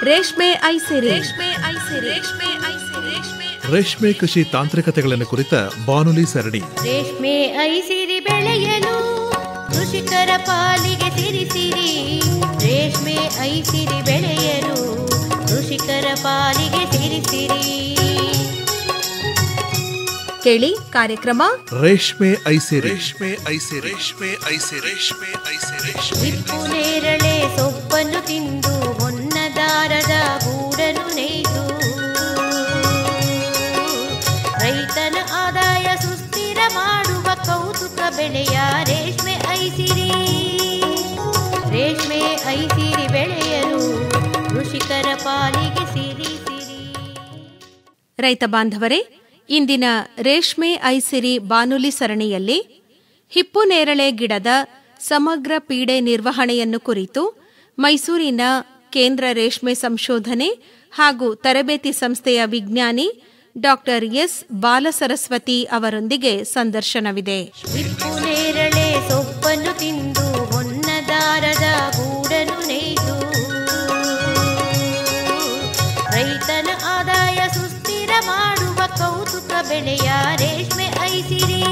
ರೇಷ್ಮೆ ಐಸಿರಿ. ರೇಷ್ಮೆ ಕೃಷಿ ತಾಂತ್ರಿಕತೆಗಳನ್ನು ಕುರಿತ ಬಾನುಲಿ ಸರಣಿ. ರೇಷ್ಮೆ ಐಸಿರಿ ಬೆಳೆಯಲು ಕೃಷಿಕರ ಪಾಲಿಗೆ ಸಿರಿಸಿರಿ. ರೇಷ್ಮೆ ಐಸಿರಿ ಬೆಳೆಯಲು ಕೃಷಿಕರ ಪಾಲಿಗೆ ಸಿರಿಸಿರಿ. ಕೇಳಿ ಕಾರ್ಯಕ್ರಮ ರೇಷ್ಮೆ ಐಸಿರಿ. ರೇಷ್ಮೆ ಐಸಿರಿ. ರೇಷ್ಮೆ ಐಸಿರಿ. ರೇಷ್ಮೆ ಐಸಿರಿ. ಹಿಪ್ಪು ನೇರಳೆ ಸೊಪ್ಪನ್ನು ತಿಂದು ಹೊನ್ನದಾರದ ಗೂಡನ್ನು ನೇಯ್ದು ರೈತನ ಆದಾಯ ಸುಸ್ಥಿರ ಮಾಡುವ ಕೌತುಕ ಬೆಳೆಯ ರೇಷ್ಮೆ ಐಸಿರಿ. ರೇಷ್ಮೆ ಐಸಿರಿ ಬೆಳೆಯಲು ಕೃಷಿಕರ ಪಾಲಿಗೆ ಸಿರಿ ಸಿರಿ. ರೈತ ಬಾಂಧವರೇ, ಇಂದಿನ ರೇಷ್ಮೆ ಐಸಿರಿ ಬಾನುಲಿ ಸರಣಿಯಲ್ಲಿ ಹಿಪ್ಪು ನೇರಳೆ ಗಿಡದ ಸಮಗ್ರ ಪೀಡೆ ನಿರ್ವಹಣೆಯನ್ನು ಕುರಿತು ಮೈಸೂರಿನ ಕೇಂದ್ರ ರೇಷ್ಮೆ ಸಂಶೋಧನೆ ಹಾಗೂ ತರಬೇತಿ ಸಂಸ್ಥೆಯ ವಿಜ್ಞಾನಿ ಡಾ ಎಸ್ ಬಾಲಸರಸ್ವತಿ ಅವರೊಂದಿಗೆ ಸಂದರ್ಶನವಿದೆ. ಹಿಪ್ಪು ನೇರಳೆ ಸೊಪ್ಪನ್ನು ತಿಂದು ಹೊನ್ನದಾರದ ಗೂಡನ್ನು ನೇಯ್ದು ರೈತನ ಆದಾಯ ಸುಸ್ಥಿರ ಮಾಡುವ ಕೌತುಕ ಬೆಳೆಯ ರೇಷ್ಮೆ ಐಸಿರಿ.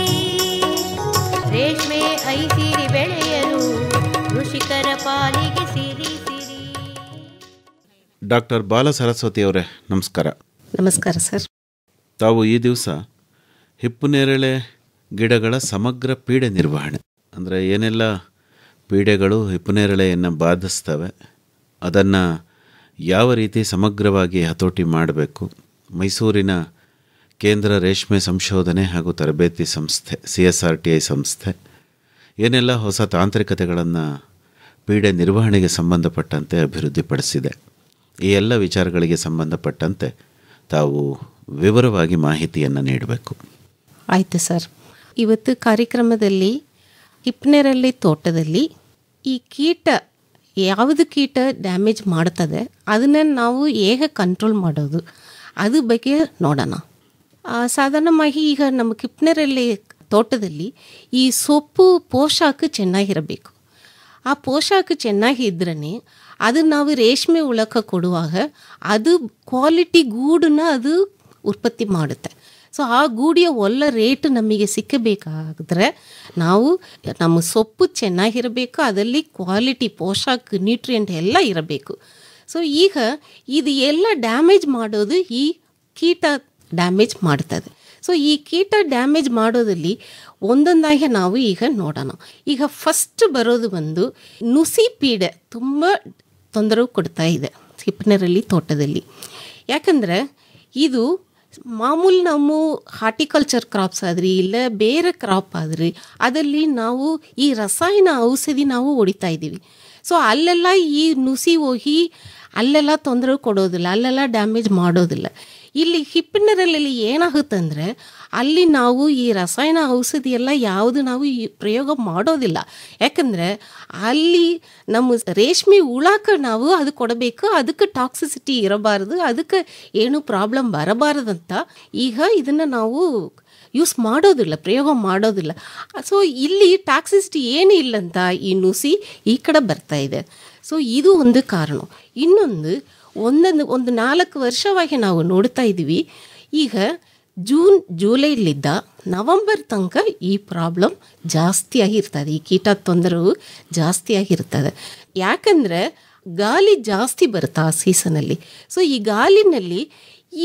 ರೇಷ್ಮೆ ಐಸಿರಿ ಬೆಳೆಯಲು ಕೃಷಿಕರ ಪಾಲಿಗೆ ಸಿರಿ ಸಿರಿ. ಡಾಕ್ಟರ್ ಬಾಲಸರಸ್ವತಿ ಅವರೇ, ನಮಸ್ಕಾರ. ನಮಸ್ಕಾರ ಸರ್. ತಾವು ಈ ದಿವಸ ಹಿಪ್ಪು ನೇರಳೆ ಗಿಡಗಳ ಸಮಗ್ರ ಪೀಡೆ ನಿರ್ವಹಣೆ ಅಂದರೆ ಏನೆಲ್ಲ ಪೀಡೆಗಳು ಹಿಪ್ಪು ನೇರಳೆಯನ್ನು ಬಾಧಿಸ್ತವೆ, ಅದನ್ನು ಯಾವ ರೀತಿ ಸಮಗ್ರವಾಗಿ ಹತೋಟಿ ಮಾಡಬೇಕು, ಮೈಸೂರಿನ ಕೇಂದ್ರ ರೇಷ್ಮೆ ಸಂಶೋಧನೆ ಹಾಗೂ ತರಬೇತಿ ಸಂಸ್ಥೆ CSRTI ಸಂಸ್ಥೆ ಏನೆಲ್ಲ ಹೊಸ ತಾಂತ್ರಿಕತೆಗಳನ್ನು ಪೀಡೆ ನಿರ್ವಹಣೆಗೆ ಸಂಬಂಧಪಟ್ಟಂತೆ ಅಭಿವೃದ್ಧಿಪಡಿಸಿದೆ, ಈ ಎಲ್ಲ ವಿಚಾರಗಳಿಗೆ ಸಂಬಂಧಪಟ್ಟಂತೆ ತಾವು ವಿವರವಾಗಿ ಮಾಹಿತಿಯನ್ನು ನೀಡಬೇಕು. ಆಯಿತು ಸರ್. ಇವತ್ತು ಕಾರ್ಯಕ್ರಮದಲ್ಲಿ ಹಿಪ್ಪನೇರಳೆ ತೋಟದಲ್ಲಿ ಈ ಕೀಟ, ಯಾವುದು ಕೀಟ ಡ್ಯಾಮೇಜ್ ಮಾಡ್ತದೆ ಅದನ್ನು ನಾವು ಹೇಗೆ ಕಂಟ್ರೋಲ್ ಮಾಡೋದು ಅದ್ರ ಬಗ್ಗೆ ನೋಡೋಣ. ಸಾಧಾರಣವಾಗಿ ಈಗ ನಮ್ಮ ಹಿಪ್ಪನೇರಳೆ ತೋಟದಲ್ಲಿ ಈ ಸೊಪ್ಪು ಪೋಷಾಕ ಚೆನ್ನಾಗಿರಬೇಕು. ಆ ಪೋಷಾಕ ಚೆನ್ನಾಗಿ ಇದ್ರೇ ಅದು ನಾವು ರೇಷ್ಮೆ ಹುಳಕ್ಕೆ ಕೊಡುವಾಗ ಅದು ಕ್ವಾಲಿಟಿ ಗೂಡನ್ನ ಅದು ಉತ್ಪತ್ತಿ ಮಾಡುತ್ತೆ. ಸೊ ಆ ಗೂಡಿಯ ಒಳ್ಳೆ ರೇಟ್ ನಮಗೆ ಸಿಕ್ಕಬೇಕಾದ್ರೆ ನಾವು ನಮ್ಮ ಸೊಪ್ಪು ಚೆನ್ನಾಗಿರಬೇಕು, ಅದರಲ್ಲಿ ಕ್ವಾಲಿಟಿ ಪೋಷಾಕ ನ್ಯೂಟ್ರಿಯೆಂಟ್ ಎಲ್ಲ ಇರಬೇಕು. ಸೊ ಈಗ ಇದು ಎಲ್ಲ ಡ್ಯಾಮೇಜ್ ಮಾಡೋದು ಈ ಕೀಟ ಡ್ಯಾಮೇಜ್ ಮಾಡ್ತದೆ. ಸೊ ಈ ಕೀಟ ಡ್ಯಾಮೇಜ್ ಮಾಡೋದಲ್ಲಿ ಒಂದೊಂದಾಗಿ ನಾವು ಈಗ ನೋಡೋಣ. ಈಗ ಫಸ್ಟ್ ಬರೋದು ಒಂದು ನುಸಿ ಪೀಡೆ ತುಂಬ ತೊಂದರೆ ಕೊಡ್ತಾ ಇದೆ ಹಿಪ್ಪನೇರಳೆ ತೋಟದಲ್ಲಿ. ಯಾಕಂದರೆ ಇದು ಮಾಮೂಲಿ ನಮ್ಮ ಹಾರ್ಟಿಕಲ್ಚರ್ ಕ್ರಾಪ್ಸ್ ಆದ್ರಿ ಇಲ್ಲ ಬೇರೆ ಕ್ರಾಪ್ ಆದ್ರಿ ಅದರಲ್ಲಿ ನಾವು ಈ ರಸಾಯನ ಔಷಧಿ ನಾವು ಹೊಡಿತಾ ಇದ್ದೀವಿ. ಸೊ ಅಲ್ಲೆಲ್ಲ ಈ ನುಸಿ ಹೋಗಿ ಅಲ್ಲೆಲ್ಲ ತೊಂದರೆ ಕೊಡೋದಿಲ್ಲ, ಅಲ್ಲೆಲ್ಲ ಡ್ಯಾಮೇಜ್ ಮಾಡೋದಿಲ್ಲ. ಇಲ್ಲಿ ಹಿಪ್ಪನೇರಳೆಯಲ್ಲಿ ಏನಾಗುತ್ತಂದರೆ ಅಲ್ಲಿ ನಾವು ಈ ರಸಾಯನ ಔಷಧಿ ಎಲ್ಲ ಯಾವುದು ನಾವು ಈ ಪ್ರಯೋಗ ಮಾಡೋದಿಲ್ಲ. ಯಾಕಂದರೆ ಅಲ್ಲಿ ನಮ್ಮ ರೇಷ್ಮೆ ಹುಳಕ್ಕೆ ನಾವು ಅದು ಕೊಡಬೇಕು, ಅದಕ್ಕೆ ಟಾಕ್ಸಿಸಿಟಿ ಇರಬಾರ್ದು, ಅದಕ್ಕೆ ಏನು ಪ್ರಾಬ್ಲಮ್ ಬರಬಾರ್ದಂತ ಈಗ ಇದನ್ನು ನಾವು ಯೂಸ್ ಮಾಡೋದಿಲ್ಲ, ಪ್ರಯೋಗ ಮಾಡೋದಿಲ್ಲ. ಸೊ ಇಲ್ಲಿ ಟಾಕ್ಸಿಸಿಟಿ ಏನೂ ಇಲ್ಲಂತ ಈ ನುಸಿ ಈ ಕಡೆ ಬರ್ತಾ ಇದೆ. ಸೊ ಇದು ಒಂದು ಕಾರಣ. ಇನ್ನೊಂದು ಒಂದು 4 ವರ್ಷವಾಗಿ ನಾವು ನೋಡ್ತಾ ಇದ್ದೀವಿ. ಈಗ ಜೂನ್ ಜುಲೈಲಿದ್ದ ನವಂಬರ್ ತನಕ ಈ ಪ್ರಾಬ್ಲಮ್ ಜಾಸ್ತಿ ಆಗಿರ್ತದೆ, ಈ ಕೀಟ ತೊಂದರೆವು ಜಾಸ್ತಿ ಆಗಿರ್ತದೆ. ಯಾಕಂದರೆ ಗಾಳಿ ಜಾಸ್ತಿ ಬರುತ್ತೆ ಆ ಸೀಸನಲ್ಲಿ. ಸೊ ಈ ಗಾಳಿನಲ್ಲಿ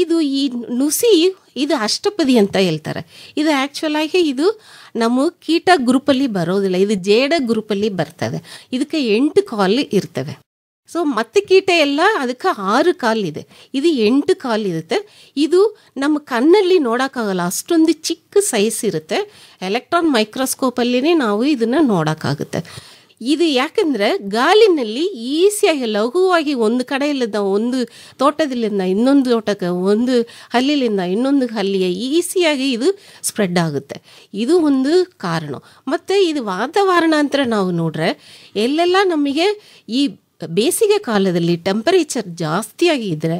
ಇದು ಈ ನುಸಿ ಇದು ಅಷ್ಟಪದಿ ಅಂತ ಹೇಳ್ತಾರೆ. ಇದು ಆ್ಯಕ್ಚುಲಾಗಿ ಇದು ನಮ್ಮ ಕೀಟ ಗ್ರೂಪಲ್ಲಿ ಬರೋದಿಲ್ಲ, ಇದು ಜೇಡ ಗ್ರೂಪಲ್ಲಿ ಬರ್ತದೆ. ಇದಕ್ಕೆ 8 ಕಾಲು ಇರ್ತವೆ. ಸೊ ಮತ್ತೆ ಕೀಟ ಎಲ್ಲ ಅದಕ್ಕೆ 6 ಕಾಲಿದೆ, ಇದು 8 ಕಾಲಿರುತ್ತೆ. ಇದು ನಮ್ಮ ಕಣ್ಣಲ್ಲಿ ನೋಡೋಕ್ಕಾಗಲ್ಲ, ಅಷ್ಟೊಂದು ಚಿಕ್ಕ ಸೈಜ್ ಇರುತ್ತೆ. ಎಲೆಕ್ಟ್ರಾನ್ ಮೈಕ್ರೋಸ್ಕೋಪಲ್ಲಿನೇ ನಾವು ಇದನ್ನು ನೋಡೋಕ್ಕಾಗುತ್ತೆ. ಇದು ಯಾಕಂದರೆ ಗಾಳಿನಲ್ಲಿ ಈಸಿಯಾಗಿ ಲಘುವಾಗಿ ಒಂದು ಕಡೆಯಲ್ಲಿಂದ ಒಂದು ತೋಟದಲ್ಲಿಂದ ಇನ್ನೊಂದು ತೋಟಕ್ಕೆ, ಒಂದು ಹಲ್ಲಿಲಿಂದ ಇನ್ನೊಂದು ಹಲ್ಲಿಗೆ ಈಸಿಯಾಗಿ ಇದು ಸ್ಪ್ರೆಡ್ ಆಗುತ್ತೆ. ಇದು ಒಂದು ಕಾರಣ. ಮತ್ತು ಇದು ವಾತಾವರಣ ಅಂತ ನಾವು ನೋಡ್ರೆ ಎಲ್ಲೆಲ್ಲ ನಮಗೆ ಈ ಬೇಸಿಗೆ ಕಾಲದಲ್ಲಿ ಟೆಂಪರೇಚರ್ ಜಾಸ್ತಿ ಆಗಿದ್ದರೆ,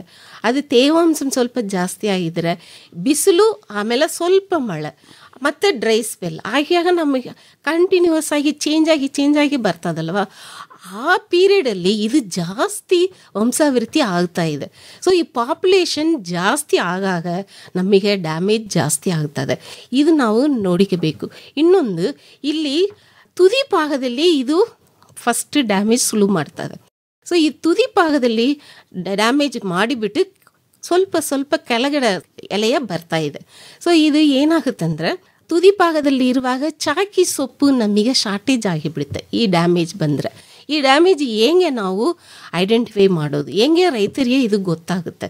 ಅದು ತೇವಾಂಶ ಸ್ವಲ್ಪ ಜಾಸ್ತಿ ಆಗಿದ್ದರೆ, ಬಿಸಿಲು ಆಮೇಲೆ ಸ್ವಲ್ಪ ಮಳೆ ಮತ್ತು ಡ್ರೈ ಸ್ಪೆಲ್ ಆಗ ನಮಗೆ ಕಂಟಿನ್ಯೂಸ್ ಆಗಿ ಚೇಂಜ್ ಆಗಿ ಬರ್ತದಲ್ವ. ಆ ಪೀರಿಯಡಲ್ಲಿ ಇದು ಜಾಸ್ತಿ ವಂಶಾವೃತ್ತಿ ಆಗ್ತಾ ಇದೆ. ಸೊ ಈ ಪಾಪ್ಯುಲೇಷನ್ ಜಾಸ್ತಿ ಆಗಾಗ ನಮಗೆ ಡ್ಯಾಮೇಜ್ ಜಾಸ್ತಿ ಆಗ್ತದೆ. ಇದು ನಾವು ನೋಡಿಕಬೇಕು. ಇನ್ನೊಂದು, ಇಲ್ಲಿ ತುದಿ ಭಾಗದಲ್ಲಿ ಇದು ಫಸ್ಟ್ ಡ್ಯಾಮೇಜ್ ಸುಳು ಮಾಡ್ತದೆ. ಸೊ ಈ ತುದಿ ಭಾಗದಲ್ಲಿ ಡ್ಯಾಮೇಜ್ ಮಾಡಿಬಿಟ್ಟು ಸ್ವಲ್ಪ ಕೆಳಗಡೆ ಎಲೆಯ ಬರ್ತಾ ಇದೆ. ಸೊ ಇದು ಏನಾಗುತ್ತಂದ್ರೆ, ತುದಿ ಭಾಗದಲ್ಲಿ ಇರುವಾಗ ಚಾಕಿ ಸೊಪ್ಪು ನಮಗೆ ಶಾರ್ಟೇಜ್ ಆಗಿಬಿಡುತ್ತೆ ಈ ಡ್ಯಾಮೇಜ್ ಬಂದರೆ. ಈ ಡ್ಯಾಮೇಜ್ ಹೆಂಗೆ ನಾವು ಐಡೆಂಟಿಫೈ ಮಾಡೋದು, ಹೆಂಗೆ ರೈತರಿಗೆ ಇದು ಗೊತ್ತಾಗುತ್ತೆ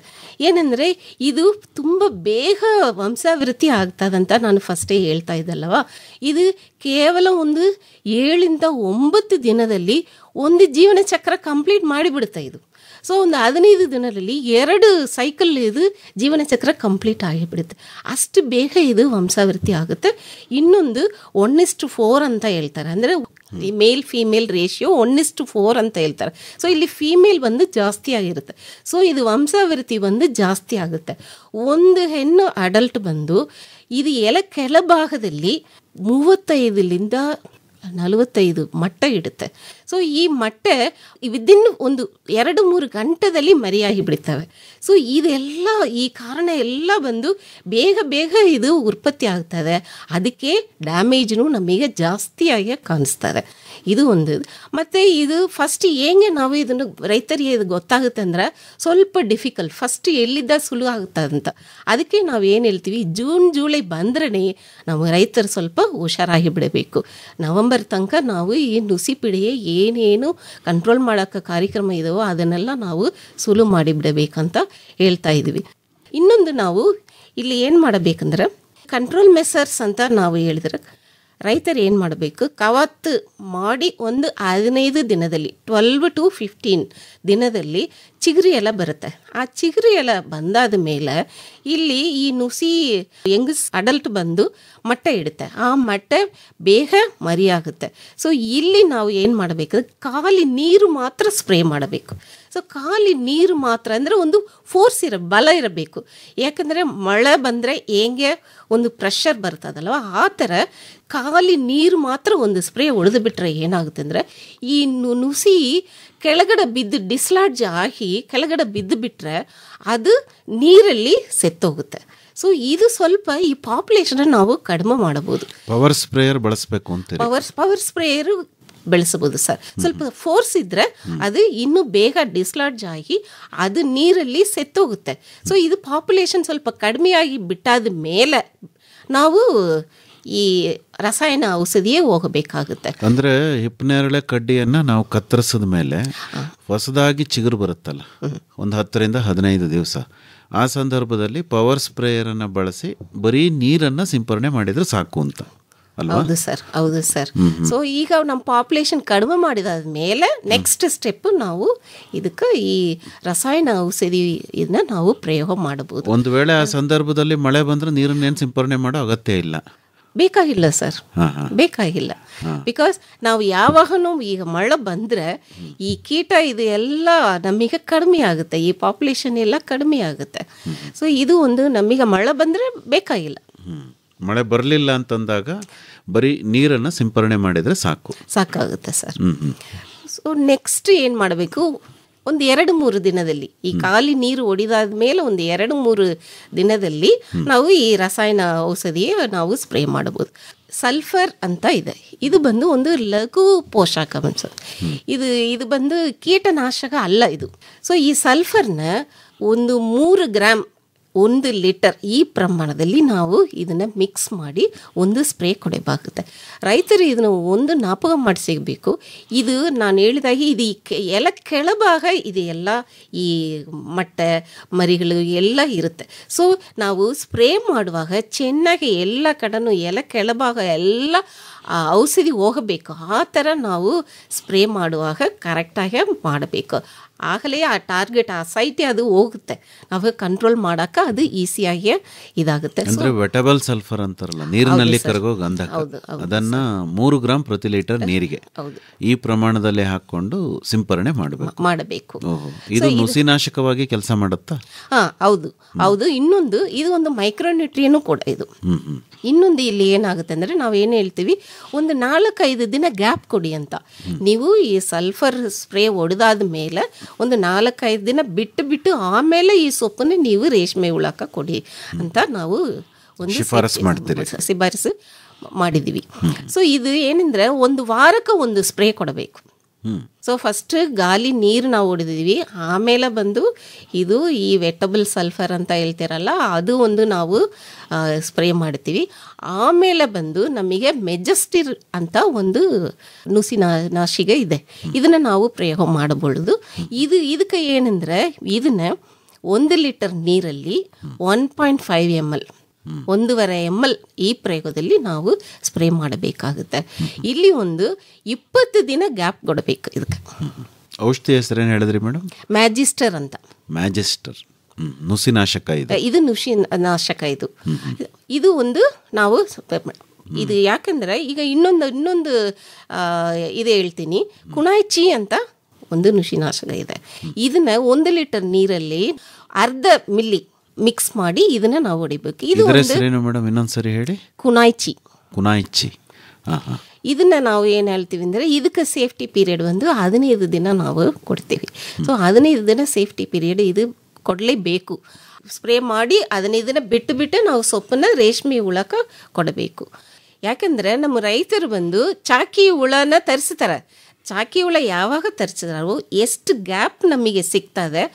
ಏನಂದರೆ, ಇದು ತುಂಬ ಬೇಗ ವಂಶಾವೃತ್ತಿ ಆಗ್ತದಂತ ನಾನು ಫಸ್ಟೇ ಹೇಳ್ತಾ ಇದ್ದಲ್ಲವ. ಇದು ಕೇವಲ ಒಂದು 7-9 ದಿನದಲ್ಲಿ ಒಂದು ಜೀವನ ಚಕ್ರ ಕಂಪ್ಲೀಟ್ ಮಾಡಿಬಿಡುತ್ತೆ ಇದು. ಸೊ ಒಂದು 15 ದಿನದಲ್ಲಿ 2 ಸೈಕಲ್ ಇದು ಜೀವನ ಚಕ್ರ ಕಂಪ್ಲೀಟ್ ಆಗಿಬಿಡುತ್ತೆ. ಅಷ್ಟು ಬೇಗ ಇದು ವಂಶಾವೃತ್ತಿ ಆಗುತ್ತೆ. ಇನ್ನೊಂದು 1:4 ಅಂತ ಹೇಳ್ತಾರೆ, ಅಂದರೆ ಮೇಲ್ ಫೀಮೇಲ್ ರೇಷಿಯೋ 1:4 ಅಂತ ಹೇಳ್ತಾರೆ. ಸೊ ಇಲ್ಲಿ ಫೀಮೇಲ್ ಬಂದು ಜಾಸ್ತಿ ಆಗಿರುತ್ತೆ. ಸೊ ಇದು ವಂಶಾವೃತ್ತಿ ಬಂದು ಜಾಸ್ತಿ ಆಗುತ್ತೆ. ಒಂದು ಹೆಣ್ಣು ಅಡಲ್ಟ್ ಬಂದು ಇದು ಕೆಳಭಾಗದಲ್ಲಿ 35-45 ಮೊಟ್ಟೆ ಇಡುತ್ತೆ. ಸೊ ಈ ಮೊಟ್ಟೆ ವಿದಿನ್ ಒಂದು 2-3 ಗಂಟೆದಲ್ಲಿ ಮರಿಯಾಗಿ ಬಿಡ್ತವೆ. ಸೊ ಇದೆಲ್ಲ ಈ ಕಾರಣ ಎಲ್ಲ ಬಂದು ಬೇಗ ಇದು ಉತ್ಪತ್ತಿ ಆಗ್ತದೆ. ಅದಕ್ಕೆ ಡ್ಯಾಮೇಜ್ನು ನಮಗೆ ಜಾಸ್ತಿಯಾಗಿ ಕಾಣಿಸ್ತದೆ. ಇದು ಒಂದು. ಮತ್ತು ಇದು ಫಸ್ಟ್ ಹೇಗೆ ನಾವು ಇದನ್ನು ರೈತರಿಗೆ ಇದು ಗೊತ್ತಾಗುತ್ತೆ ಅಂದರೆ, ಸ್ವಲ್ಪ ಡಿಫಿಕಲ್ಟ್ ಫಸ್ಟ್ ಎಲ್ಲಿದ್ದ ಸುಲು ಆಗುತ್ತದಂತ. ಅದಕ್ಕೆ ನಾವು ಏನು ಹೇಳ್ತೀವಿ, ಜೂನ್ ಜುಲೈ ಬಂದ್ರೇ ನಾವು ರೈತರು ಸ್ವಲ್ಪ ಹುಷಾರಾಗಿ ಬಿಡಬೇಕು. ನವಂಬರ್ ತನಕ ನಾವು ಈ ನುಸಿ ಪಿಡಿಗೆ ಏನೇನು ಕಂಟ್ರೋಲ್ ಮಾಡೋಕ್ಕೆ ಕಾರ್ಯಕ್ರಮ ಇದೆಯೋ ಅದನ್ನೆಲ್ಲ ನಾವು ಸುಲು ಮಾಡಿಬಿಡಬೇಕಂತ ಹೇಳ್ತಾ ಇದ್ದೀವಿ. ಇನ್ನೊಂದು, ನಾವು ಇಲ್ಲಿ ಏನು ಮಾಡಬೇಕಂದ್ರೆ, ಕಂಟ್ರೋಲ್ ಮೆಸರ್ಸ್ ಅಂತ ನಾವು ಹೇಳಿದ್ರೆ ರೈತರು ಏನು ಮಾಡಬೇಕು, ಕವಾತ್ತು ಮಾಡಿ ಒಂದು 15 ದಿನದಲ್ಲಿ 12 to 15 ದಿನದಲ್ಲಿ ಚಿಗುರಿ ಎಲ್ಲ ಬರುತ್ತೆ. ಆ ಚಿಗುರಿ ಎಲ್ಲ ಬಂದಾದ ಮೇಲೆ ಇಲ್ಲಿ ಈ ನುಸಿ ಯಂಗ್ಸ್ ಅಡಲ್ಟ್ ಬಂದು ಮೊಟ್ಟೆ ಇಡುತ್ತೆ. ಆ ಮೊಟ್ಟೆ ಬೇಗ ಮರಿಯಾಗುತ್ತೆ. ಸೊ ಇಲ್ಲಿ ನಾವು ಏನು ಮಾಡಬೇಕು, ಖಾಲಿ ನೀರು ಮಾತ್ರ ಸ್ಪ್ರೇ ಮಾಡಬೇಕು. ಸೊ ಖಾಲಿ ನೀರು ಮಾತ್ರ ಅಂದರೆ ಒಂದು ಫೋರ್ಸ್ ಬಲ ಇರಬೇಕು. ಯಾಕಂದರೆ ಮಳೆ ಬಂದರೆ ಹೇಗೆ ಒಂದು ಪ್ರೆಷರ್ ಬರ್ತದಲ್ವ, ಆ ಥರ ಖಾಲಿ ನೀರು ಮಾತ್ರ ಒಂದು ಸ್ಪ್ರೇ ಹೊಡೆದು ಬಿಟ್ಟರೆ ಏನಾಗುತ್ತೆ ಅಂದರೆ, ಈ ನುಸಿ ಕೆಳಗಡೆ ಬಿದ್ದು ಡಿಸ್ಲಾಡ್ಜ್ ಆಗಿ ಕೆಳಗಡೆ ಬಿದ್ದು ಬಿಟ್ಟರೆ ಅದು ನೀರಲ್ಲಿ ಸೆತ್ತೋಗುತ್ತೆ. ಸೊ ಇದು ಸ್ವಲ್ಪ ಈ ಪಾಪ್ಯುಲೇಷನ್ ನಾವು ಕಡಿಮೆ ಮಾಡಬಹುದು. ಪವರ್ ಸ್ಪ್ರೇಯರ್ ಬಳಸಬೇಕು ಅಂತ. ಪವರ್ ಸ್ಪ್ರೇಯರ್ ಬೆಳೆಸಬಹುದು ಸರ್. ಸ್ವಲ್ಪ ಫೋರ್ಸ್ ಇದ್ರೆ ಅದು ಇನ್ನೂ ಬೇಗ ಡಿಸ್ಲಾಡ್ಜ್ ಆಗಿ ಅದು ನೀರಲ್ಲಿ ಸೆತ್ತೋಗುತ್ತೆ. ಸೊ ಇದು ಪಾಪ್ಯುಲೇಷನ್ ಸ್ವಲ್ಪ ಕಡಿಮೆಯಾಗಿ ಬಿಟ್ಟಾದ ಮೇಲೆ ನಾವು ಈ ರಸಾಯನ ಔಷಧಿಯೇ ಹೋಗಬೇಕಾಗುತ್ತೆ. ಅಂದರೆ ಹಿಪ್ಪನೇರಳೆ ಕಡ್ಡಿಯನ್ನು ನಾವು ಕತ್ತರಿಸಿದ ಮೇಲೆ ಹೊಸದಾಗಿ ಚಿಗುರು ಬರುತ್ತಲ್ಲ, ಒಂದು 10-15 ದಿವಸ, ಆ ಸಂದರ್ಭದಲ್ಲಿ ಪವರ್ ಸ್ಪ್ರೇಯರನ್ನು ಬಳಸಿ ಬರೀ ನೀರನ್ನು ಸಿಂಪರಣೆ ಮಾಡಿದರೆ ಸಾಕು ಅಂತ ಅಲ್ವಾ? ಹೌದು ಸರ್. ಸೊ ಈಗ ನಮ್ಮ ಪಾಪ್ಯುಲೇಷನ್ ಕಡಿಮೆ ಮಾಡಿದಾದ ಮೇಲೆ ನೆಕ್ಸ್ಟ್ ಸ್ಟೆಪ್ ನಾವು ಇದಕ್ಕೆ ಈ ರಸಾಯನ ಔಷಧಿ ಇದನ್ನ ನಾವು ಪ್ರಯೋಗ ಮಾಡಬಹುದು. ಒಂದು ವೇಳೆ ಆ ಸಂದರ್ಭದಲ್ಲಿ ಮಳೆ ಬಂದರೆ ನೀರನ್ನೇನು ಸಿಂಪರಣೆ ಮಾಡೋ ಅಗತ್ಯ ಇಲ್ಲ, ಬೇಕಾಗಿಲ್ಲ ಸರ್, ಬೇಕಾಗಿಲ್ಲ. ಬಿಕಾಸ್ ನಾವು ಯಾವಾಗನೂ ಈಗ ಮಳೆ ಬಂದರೆ ಈ ಕೀಟ ಇದು ಎಲ್ಲ ನಮಗೆ ಕಡಿಮೆ ಆಗುತ್ತೆ, ಈ ಪಾಪ್ಯುಲೇಷನ್ ಎಲ್ಲ ಕಡಿಮೆ ಆಗುತ್ತೆ. ಸೊ ಇದು ಒಂದು ನಮಗೆ ಮಳೆ ಬಂದರೆ ಬೇಕಾಗಿಲ್ಲ. ಮಳೆ ಬರಲಿಲ್ಲ ಅಂತಂದಾಗ ಬರೀ ನೀರನ್ನು ಸಿಂಪರಣೆ ಮಾಡಿದರೆ ಸಾಕಾಗುತ್ತೆ ಸರ್. ಸೊ ನೆಕ್ಸ್ಟ್ ಏನು ಮಾಡಬೇಕು, ಒಂದು 2-3 ದಿನದಲ್ಲಿ ಈ ಖಾಲಿ ನೀರು ಹೊಡಿದಾದ ಮೇಲೆ ಒಂದು 2-3 ದಿನದಲ್ಲಿ ನಾವು ಈ ರಸಾಯನ ಔಷಧಿಯೇ ನಾವು ಸ್ಪ್ರೇ ಮಾಡಬಹುದು. ಸಲ್ಫರ್ ಅಂತ ಇದೆ, ಇದು ಬಂದು ಒಂದು ಲಘು ಪೋಷಕಾಂಶ. ಇದು ಬಂದು ಕೀಟನಾಶಕ ಅಲ್ಲ ಇದು. ಸೊ ಈ ಸಲ್ಫರ್ನ ಒಂದು 3 ಗ್ರಾಮ್ 1 ಲೀಟರ್ ಈ ಪ್ರಮಾಣದಲ್ಲಿ ನಾವು ಇದನ್ನು ಮಿಕ್ಸ್ ಮಾಡಿ ಒಂದು ಸ್ಪ್ರೇ ಕೊಡಬೇಕಾಗುತ್ತೆ. ರೈತರು ಇದನ್ನು ಒಂದು ಜ್ಞಾಪಕ ಮಾಡಿಸಬೇಕು. ಇದು ನಾನು ಹೇಳಿದಾಗೆ ಇದು ಎಲ್ಲ ಕೆಳಭಾಗ ಇದು ಎಲ್ಲ ಈ ಮೊಟ್ಟೆ ಮರಿಗಳು ಎಲ್ಲ ಇರುತ್ತೆ. ಸೊ ನಾವು ಸ್ಪ್ರೇ ಮಾಡುವಾಗ ಚೆನ್ನಾಗಿ ಎಲ್ಲ ಕಡೆನೂ ಎಲ್ಲ ಕೆಳಭಾಗ ಎಲ್ಲ ಔಷಧಿ ಹೋಗಬೇಕು. ಆ ಥರ ನಾವು ಸ್ಪ್ರೇ ಮಾಡುವಾಗ ಕರೆಕ್ಟಾಗಿ ಮಾಡಬೇಕು. ಆಗಲೇ ಆ ಟಾರ್ಗೆಟ್ ಆ ಸೈಟೇ ಅದು ಹೋಗುತ್ತೆ. ನಾವು ಕಂಟ್ರೋಲ್ ಮಾಡೋಕೆ ಅದು ಈಸಿಯಾಗಿ ಇದಾಗುತ್ತೆ. ಅಂದ್ರೆ ವೆಟಬಲ್ ಸಲ್ಫರ್ ಅಂತಾರಲ್ಲ, ನೀರಿನಲ್ಲಿ ಕರಗೋ ಗಂಧಕ, ಅದನ್ನ 3 ಗ್ರಾಂ ಪ್ರತಿ ಲೀಟರ್ ನೀರಿಗೆ ಈ ಪ್ರಮಾಣದಲ್ಲಿ ಹಾಕೊಂಡು ಸಿಂಪರಣೆ ಮಾಡಬೇಕು. ಇದು ನುಸಿನಾಶಕವಾಗಿ ಕೆಲಸ ಮಾಡುತ್ತಾ? ಹೌದು. ಇನ್ನೊಂದು ಇದು ಒಂದು ಮೈಕ್ರೋನ್ಯೂಟ್ರಿಯನು ಕೂಡ ಇದು. ಇನ್ನೊಂದು ಇಲ್ಲಿ ಏನಾಗುತ್ತೆ ಅಂದರೆ ನಾವು ಏನು ಹೇಳ್ತೀವಿ, ಒಂದು 4-5 ದಿನ ಗ್ಯಾಪ್ ಕೊಡಿ ಅಂತ. ನೀವು ಈ ಸಲ್ಫರ್ ಸ್ಪ್ರೇ ಹೊಡೆದಾದ ಮೇಲೆ ಒಂದು 4-5 ದಿನ ಬಿಟ್ಟು ಆಮೇಲೆ ಈ ಸೊಪ್ಪನ್ನು ನೀವು ರೇಷ್ಮೆ ಹುಳಕ್ಕೆ ಕೊಡಿ ಅಂತ ನಾವು ಒಂದು ಶಿಫಾರಸು ಮಾಡಿದ್ದೀವಿ. ಸೊ ಇದು ಏನಂದರೆ ಒಂದು ವಾರಕ್ಕೆ ಒಂದು ಸ್ಪ್ರೇ ಕೊಡಬೇಕು. ಸೊ ಫಸ್ಟ್ ಗಾಳಿ ನೀರು ನಾವು ಹೊಡೆದಿದ್ದೀವಿ, ಆಮೇಲೆ ಬಂದು ಇದು ಈ ವೆಟಬಲ್ ಸಲ್ಫರ್ ಅಂತ ಹೇಳ್ತೀರಲ್ಲ ಅದು ಒಂದು ನಾವು ಸ್ಪ್ರೇ ಮಾಡ್ತೀವಿ. ಆಮೇಲೆ ಬಂದು ನಮಗೆ ಮೆಜೆಸ್ಟಿರ್ ಅಂತ ಒಂದು ನುಸಿನಾಶಕ ಇದೆ, ಇದನ್ನು ನಾವು ಪ್ರಯೋಗ ಮಾಡಬಹುದು. ಇದಕ್ಕೆ ಏನಂದರೆ ಇದನ್ನು 1 ಲೀಟರ್ ನೀರಲ್ಲಿ 1.5 ml 1.5 ml ಈ ಪ್ರಯೋಗದಲ್ಲಿ ನಾವು ಸ್ಪ್ರೇ ಮಾಡಬೇಕಾಗುತ್ತೆ. ಇಲ್ಲಿ ಒಂದು 20 ದಿನ ಗ್ಯಾಪ್ ಕೊಡಬೇಕು. ಇದಕ್ಕೆ ಔಷಧಿ ಹೆಸರೇನು ಹೇಳಿದ್ರಿ ಮೇಡಮ್? ಮ್ಯಾಜಿಸ್ಟರ್ ಅಂತ. ಮ್ಯಾಜಿಸ್ಟರ್ ನುಸಿನಾಶಕ ಇದು ನುಸಿನಾಶಕ ಇದು ಒಂದು ನಾವು ಇದು ಯಾಕಂದರೆ ಈಗ ಇನ್ನೊಂದು ಇದು ಹೇಳ್ತೀನಿ, ಕುಣಾಯ್ಚಿ ಅಂತ ಒಂದು ನುಸಿನಾಶಕ ಇದೆ. ಇದನ್ನ 1 ಲೀಟರ್ ನೀರಲ್ಲಿ 1/2 ಮಿಲಿ ಮಿಕ್ಸ್ ಮಾಡಿ ಇದನ್ನ ನಾವು ಹೊಡಿಬೇಕು. ಇದು ಮೇಡಮ್ ಇನ್ನೊಂದ್ಸರಿ ಹೇಳಿ. ಕುಣಾಯ್ಚಿ. ಇದನ್ನ ನಾವು ಏನು ಹೇಳ್ತೀವಿ ಅಂದರೆ ಇದಕ್ಕೆ ಸೇಫ್ಟಿ ಪೀರಿಯಡ್ ಒಂದು 15 ದಿನ ನಾವು ಕೊಡ್ತೀವಿ. ಸೊ 15 ದಿನ ಸೇಫ್ಟಿ ಪೀರಿಯಡ್ ಇದು ಕೊಡಲೇಬೇಕು. ಸ್ಪ್ರೇ ಮಾಡಿ 15 ದಿನ ಬಿಟ್ಟು ನಾವು ಸೊಪ್ಪನ್ನು ರೇಷ್ಮೆ ಹುಳಕ್ಕೆ ಕೊಡಬೇಕು. ಯಾಕಂದರೆ ನಮ್ಮ ರೈತರು ಬಂದು ಚಾಕಿ ಹುಳನ ತರಿಸ್ತಾರೆ. ಚಾಕಿ ಹುಳ ಯಾವಾಗ ತರಿಸಿದ್ರು ಎಷ್ಟು ಗ್ಯಾಪ್ ನಮಗೆ ಸಿಗ್ತದೆ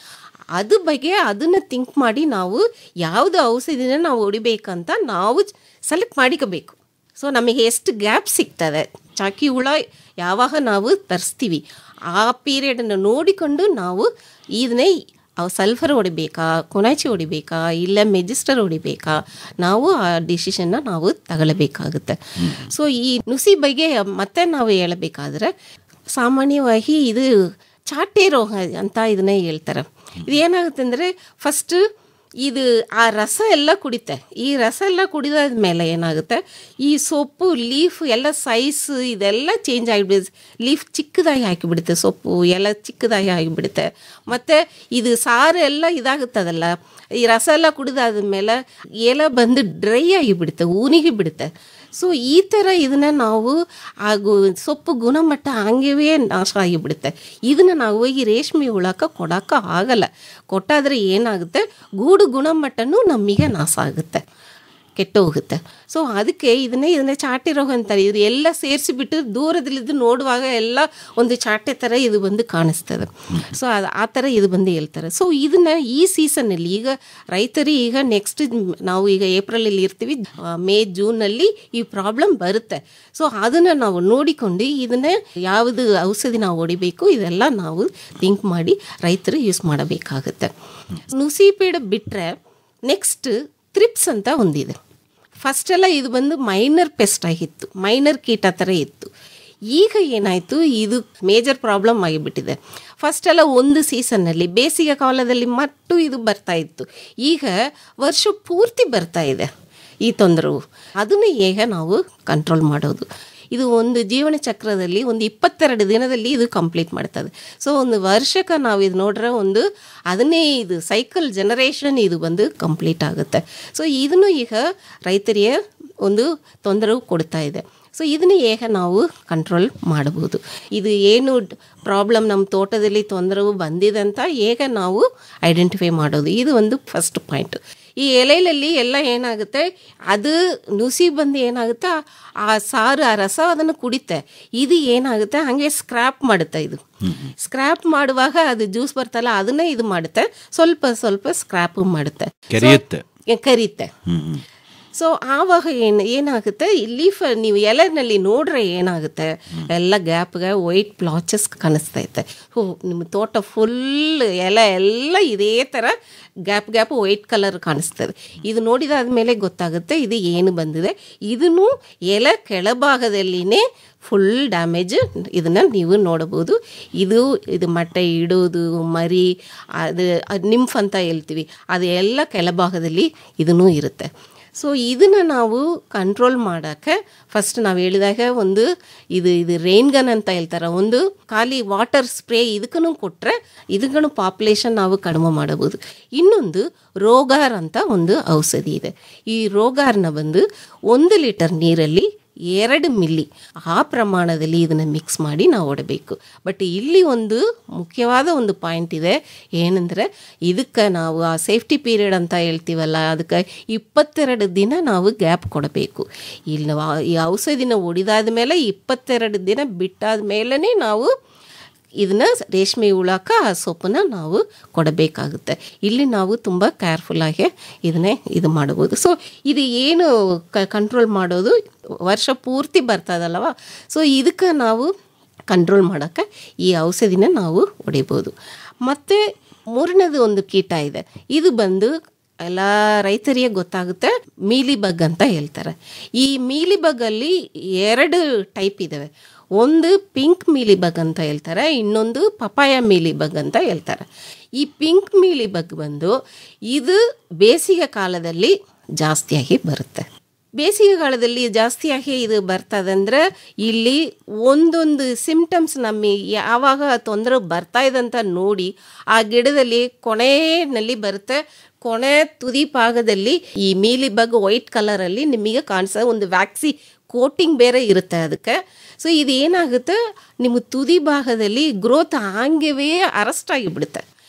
ಅದು ಬಗ್ಗೆ ಅದನ್ನು ಥಿಂಕ್ ಮಾಡಿ ನಾವು ಯಾವುದು ಔಷಧಿನ ನಾವು ಹೊಡಿಬೇಕಂತ ನಾವು ಸೆಲೆಕ್ಟ್ ಮಾಡಿಕೋಬೇಕು. ಸೊ ನಮಗೆ ಎಷ್ಟು ಗ್ಯಾಪ್ ಸಿಗ್ತದೆ, ಚಾಕಿ ಹುಳ ಯಾವಾಗ ನಾವು ತರಿಸ್ತೀವಿ ಆ ಪೀರಿಯಡನ್ನು ನೋಡಿಕೊಂಡು ನಾವು ಇದನ್ನೇ ಸಲ್ಫರ್ ಹೊಡಿಬೇಕಾ, ಕೊನಾಚಿ ಹೊಡಿಬೇಕಾ, ಇಲ್ಲ ಮೆಜಿಸ್ಟರ್ ಹೊಡಿಬೇಕಾ, ನಾವು ಆ ಡಿಸಿಷನ್ನ ನಾವು ತಗೊಳ್ಳಬೇಕಾಗುತ್ತೆ. ಸೊ ಈ ನುಸಿ ಬಗ್ಗೆ ಮತ್ತೆ ನಾವು ಹೇಳಬೇಕಾದ್ರೆ ಸಾಮಾನ್ಯವಾಗಿ ಇದು ಚಾಟೆ ರೋಗ ಅಂತ ಇದನ್ನೇ ಹೇಳ್ತಾರೆ. ಇದು ಏನಾಗುತ್ತೆ ಅಂದರೆ ಫಸ್ಟ್ ಇದು ಆ ರಸ ಎಲ್ಲ ಕುಡಿತೆ. ಈ ರಸ ಎಲ್ಲ ಕುಡಿದಾದ ಮೇಲೆ ಏನಾಗುತ್ತೆ, ಈ ಸೊಪ್ಪು ಲೀಫ್ ಎಲ್ಲ ಸೈಜ್ ಇದೆಲ್ಲ ಚೇಂಜ್ ಆಗಿಬಿಡುತ್ತೆ. ಲೀಫ್ ಚಿಕ್ಕದಾಗಿ ಹಾಕಿಬಿಡುತ್ತೆ, ಸೊಪ್ಪು ಎಲ್ಲ ಚಿಕ್ಕದಾಗಿ ಆಗಿಬಿಡುತ್ತೆ. ಮತ್ತು ಇದು ಸಾರು ಎಲ್ಲ ಇದಾಗುತ್ತದಲ್ಲ, ಈ ರಸ ಎಲ್ಲ ಕುಡಿದಾದ ಮೇಲೆ ಎಲೆ ಬಂದು ಡ್ರೈ ಆಗಿಬಿಡುತ್ತೆ, ಊನಿಗೆ ಬಿಡುತ್ತೆ. ಸೊ ಈ ಥರ ಇದನ್ನು ನಾವು ಸೊಪ್ಪು ಗುಣಮಟ್ಟ ಹಂಗೇ ನಾಶ ಆಗಿಬಿಡುತ್ತೆ. ಇದನ್ನು ನಾವು ಹೋಗಿ ರೇಷ್ಮೆ ಹುಳಕ್ಕೆ ಕೊಡೋಕ್ಕೆ ಆಗಲ್ಲ. ಕೊಟ್ಟಾದರೆ ಏನಾಗುತ್ತೆ, ಗೂಡು ಗುಣಮಟ್ಟನೂ ನಮಗೆ ನಾಶ ಆಗುತ್ತೆ, ಕೆಟ್ಟೋಗುತ್ತೆ. ಸೊ ಅದಕ್ಕೆ ಇದನ್ನೇ ಚಾಟೆ ರೋಗ ಅಂತಾರೆ. ಇದು ಎಲ್ಲ ಸೇರಿಸಿಬಿಟ್ಟು ದೂರದಲ್ಲಿದ್ದು ನೋಡುವಾಗ ಎಲ್ಲ ಒಂದು ಚಾಟೆ ಥರ ಇದು ಬಂದು ಕಾಣಿಸ್ತದೆ. ಸೊ ಆ ಥರ ಇದು ಬಂದು ಹೇಳ್ತಾರೆ. ಸೊ ಇದನ್ನು ಈ ಸೀಸನ್ನಲ್ಲಿ ಈಗ ರೈತರು ಈಗ ನೆಕ್ಸ್ಟ್ ನಾವು ಈಗ ಏಪ್ರಿಲಲ್ಲಿ ಇರ್ತೀವಿ, ಮೇ ಜೂನಲ್ಲಿ ಈ ಪ್ರಾಬ್ಲಮ್ ಬರುತ್ತೆ. ಸೊ ಅದನ್ನು ನಾವು ನೋಡಿಕೊಂಡು ಇದನ್ನು ಯಾವುದು ಔಷಧಿ ನಾವು ಹೊಡಿಬೇಕು ಇದೆಲ್ಲ ನಾವು ಥಿಂಕ್ ಮಾಡಿ ರೈತರು ಯೂಸ್ ಮಾಡಬೇಕಾಗುತ್ತೆ. ನುಸಿಪೀಡ ಬಿಟ್ಟರೆ ನೆಕ್ಸ್ಟ್ ಥ್ರಿಪ್ಸ್ ಅಂತ ಒಂದಿದೆ. ಫಸ್ಟೆಲ್ಲ ಇದು ಬಂದು ಮೈನರ್ ಪೆಸ್ಟ್ ಆಗಿತ್ತು, ಮೈನರ್ ಕೀಟ ಥರ ಇತ್ತು. ಈಗ ಏನಾಯಿತು, ಇದು ಮೇಜರ್ ಪ್ರಾಬ್ಲಮ್ ಆಗಿಬಿಟ್ಟಿದೆ. ಫಸ್ಟೆಲ್ಲ ಒಂದು ಸೀಸನ್ನಲ್ಲಿ ಬೇಸಿಗೆ ಕಾಲದಲ್ಲಿ ಮಟ್ಟು ಇದು ಬರ್ತಾಯಿತ್ತು. ಈಗ ವರ್ಷ ಪೂರ್ತಿ ಬರ್ತಾ ಇದೆ ಈ ತೊಂದರೆವು. ಅದನ್ನು ಹೇಗೆ ನಾವು ಕಂಟ್ರೋಲ್ ಮಾಡೋದು? ಇದು ಒಂದು ಜೀವನ ಚಕ್ರದಲ್ಲಿ ಒಂದು 22 ದಿನದಲ್ಲಿ ಇದು ಕಂಪ್ಲೀಟ್ ಮಾಡ್ತದೆ. ಸೊ ಒಂದು ವರ್ಷಕ್ಕೆ ನಾವು ಇದು ನೋಡ್ರೆ ಒಂದು 15 ಸೈಕಲ್ ಜನರೇಷನ್ ಇದು ಬಂದು ಕಂಪ್ಲೀಟ್ ಆಗುತ್ತೆ. ಸೊ ಇದನ್ನು ಈಗ ರೈತರಿಗೆ ಒಂದು ತೊಂದರೆ ಕೊಡ್ತಾ ಇದೆ. ಸೊ ಇದನ್ನು ಹೇಗೆ ನಾವು ಕಂಟ್ರೋಲ್ ಮಾಡಬಹುದು? ಇದು ಏನು ಪ್ರಾಬ್ಲಮ್ ನಮ್ಮ ತೋಟದಲ್ಲಿ ತೊಂದರೆ ಬಂದಿದೆ ಅಂತ ಹೇಗೆ ನಾವು ಐಡೆಂಟಿಫೈ ಮಾಡೋದು? ಇದು ಒಂದು ಫಸ್ಟ್ ಪಾಯಿಂಟ್. ಈ ಎಲೆಯಲ್ಲಿ ಎಲ್ಲ ಏನಾಗುತ್ತೆ, ಅದು ನುಸಿ ಬಂದು ಏನಾಗುತ್ತೆ, ಆ ಸಾರು ಆ ರಸ ಅದನ್ನು ಕುಡಿತೆ. ಇದು ಏನಾಗುತ್ತೆ, ಹಾಗೆ ಸ್ಕ್ರ್ಯಾಪ್ ಮಾಡುತ್ತೆ. ಇದು ಸ್ಕ್ರ್ಯಾಪ್ ಮಾಡುವಾಗ ಅದು ಜ್ಯೂಸ್ ಬರ್ತಲ್ಲ ಅದನ್ನೇ ಇದು ಮಾಡುತ್ತೆ, ಸ್ವಲ್ಪ ಸ್ವಲ್ಪ ಸ್ಕ್ರ್ಯಾಪ್ ಮಾಡುತ್ತೆ, ಕರಿಯುತ್ತೆ. ಸೊ ಆವಾಗ ಏನಾಗುತ್ತೆ, ಲೀಫ್ ನೀವು ಎಲೆನಲ್ಲಿ ನೋಡ್ರೆ ಏನಾಗುತ್ತೆ, ಎಲ್ಲ ಗ್ಯಾಪ್ಗೆ ವೈಟ್ ಪ್ಲಾಚಸ್ ಕಾಣಿಸ್ತೈತೆ. ನಿಮ್ಮ ತೋಟ ಫುಲ್ ಎಲೆ ಎಲ್ಲ ಇದೇ ಥರ ಗ್ಯಾಪ್ ವೈಟ್ ಕಲರ್ ಕಾಣಿಸ್ತದೆ. ಇದು ನೋಡಿದಾದ್ಮೇಲೆ ಗೊತ್ತಾಗುತ್ತೆ ಇದು ಏನು ಬಂದಿದೆ. ಇದನ್ನು ಎಲೆ ಕೆಳಭಾಗದಲ್ಲಿನೇ ಫುಲ್ ಡ್ಯಾಮೇಜ್ ಇದನ್ನು ನೀವು ನೋಡಬಹುದು. ಇದು ಮೊಟ್ಟೆ ಇಡೋದು, ಮರಿ, ಅದು ನಿಂಫ್ ಅಂತ ಹೇಳ್ತೀವಿ, ಅದು ಎಲ್ಲ ಕೆಳಭಾಗದಲ್ಲಿ ಇದೂ ಇರುತ್ತೆ. ಸೊ ಇದನ್ನು ನಾವು ಕಂಟ್ರೋಲ್ ಮಾಡೋಕ್ಕೆ ಫಸ್ಟ್ ನಾವು ಹೇಳಿದಾಗ ಇದು ರೈನ್ ಗನ್ ಅಂತ ಹೇಳ್ತಾರೆ, ಒಂದು ಖಾಲಿ ವಾಟರ್ ಸ್ಪ್ರೇ ಇದಕ್ಕೂ ಕೊಟ್ಟರೆ ಇದಕ್ಕೂ ಪಾಪ್ಯುಲೇಷನ್ ನಾವು ಕಡಿಮೆ ಮಾಡಬಹುದು. ಇನ್ನೊಂದು ರೋಗಾರ್ ಅಂತ ಒಂದು ಔಷಧಿ ಇದೆ. ಈ ರೋಗಾರ್ನ 1 ಲೀಟರ್ ನೀರಲ್ಲಿ 2 ಮಿಲಿ ಆ ಪ್ರಮಾಣದಲ್ಲಿ ಇದನ್ನು ಮಿಕ್ಸ್ ಮಾಡಿ ನಾವು ಹೊಡಬೇಕು. ಬಟ್ ಇಲ್ಲಿ ಒಂದು ಮುಖ್ಯವಾದ ಒಂದು ಪಾಯಿಂಟ್ ಇದೆ, ಏನಂದರೆ ಇದಕ್ಕೆ ನಾವು ಆ ಸೇಫ್ಟಿ ಪೀರಿಯಡ್ ಅಂತ ಹೇಳ್ತೀವಲ್ಲ, ಅದಕ್ಕೆ 22 ದಿನ ನಾವು ಗ್ಯಾಪ್ ಕೊಡಬೇಕು. ಇಲ್ಲಿ ಈ ಔಷಧಿನ ಹೊಡಿದಾದ ಮೇಲೆ 22 ದಿನ ಬಿಟ್ಟಾದ ಮೇಲೇ ನಾವು ಇದನ್ನು ರೇಷ್ಮೆ ಹುಳಕ್ಕೆ ಆ ಸೊಪ್ಪನ್ನ ನಾವು ಕೊಡಬೇಕಾಗುತ್ತೆ. ಇಲ್ಲಿ ನಾವು ತುಂಬ ಕೇರ್ಫುಲ್ಲಾಗಿ ಇದು ಮಾಡಬಹುದು. ಸೊ ಇದು ಏನು ಕಂಟ್ರೋಲ್ ಮಾಡೋದು ವರ್ಷ ಪೂರ್ತಿ ಬರ್ತದಲ್ಲವ, ಸೊ ಇದಕ್ಕೆ ನಾವು ಕಂಟ್ರೋಲ್ ಮಾಡೋಕ್ಕೆ ಈ ಔಷಧಿನ ನಾವು ಹೊಡಿಬೋದು. ಮತ್ತು ಮೂರನೇದು ಒಂದು ಕೀಟ ಇದೆ, ಇದು ಎಲ್ಲ ರೈತರಿಗೆ ಗೊತ್ತಾಗುತ್ತೆ, ಮೀಲಿ ಬಗ್ ಅಂತ ಹೇಳ್ತಾರೆ. ಈ ಮೀಲಿ ಬಗ್ಗಲ್ಲಿ 2 ಟೈಪ್ ಇದ್ದಾವೆ. ಒಂದು ಪಿಂಕ್ ಮೀಲಿ ಬಗ್ ಅಂತ ಹೇಳ್ತಾರೆ, ಇನ್ನೊಂದು ಪಪಾಯ ಮೀಲಿ ಬಗ್ ಅಂತ ಹೇಳ್ತಾರೆ. ಈ ಪಿಂಕ್ ಮೀಲಿ ಬಗ್ ಇದು ಬೇಸಿಗೆ ಕಾಲದಲ್ಲಿ ಜಾಸ್ತಿಯಾಗಿ ಬರುತ್ತೆ. ಬೇಸಿಗೆ ಕಾಲದಲ್ಲಿ ಜಾಸ್ತಿಯಾಗಿ ಇದು ಬರ್ತದಂದ್ರೆ ಇಲ್ಲಿ ಒಂದೊಂದು ಸಿಂಪ್ಟಮ್ಸ್ ನಮಗೆ ಯಾವಾಗ ತೊಂದರೆ ಬರ್ತಾ ಇದೆ ಅಂತ ನೋಡಿ ಆ ಗಿಡದಲ್ಲಿ ಕೊನೆಯಲ್ಲಿ ಬರುತ್ತೆ. ಕೊನೆ ತುದಿ ಭಾಗದಲ್ಲಿ ಈ ಮೀಲಿ ಬಗ್ ವೈಟ್ ಕಲರಲ್ಲಿ ನಿಮಗೆ ಕಾಣಿಸೋ ಒಂದು ವ್ಯಾಕ್ಸಿ ಕೋಟಿಂಗ್ ಬೇರೆ ಇರುತ್ತೆ ಅದಕ್ಕೆ. ಸೊ ಇದು ಏನಾಗುತ್ತೆ, ನಿಮ್ಮ ತುದಿ ಭಾಗದಲ್ಲಿ ಗ್ರೋತ್ ಹಂಗವೇ ಅರೆಸ್ಟ್ ಆಗಿಬಿಡುತ್ತೆ.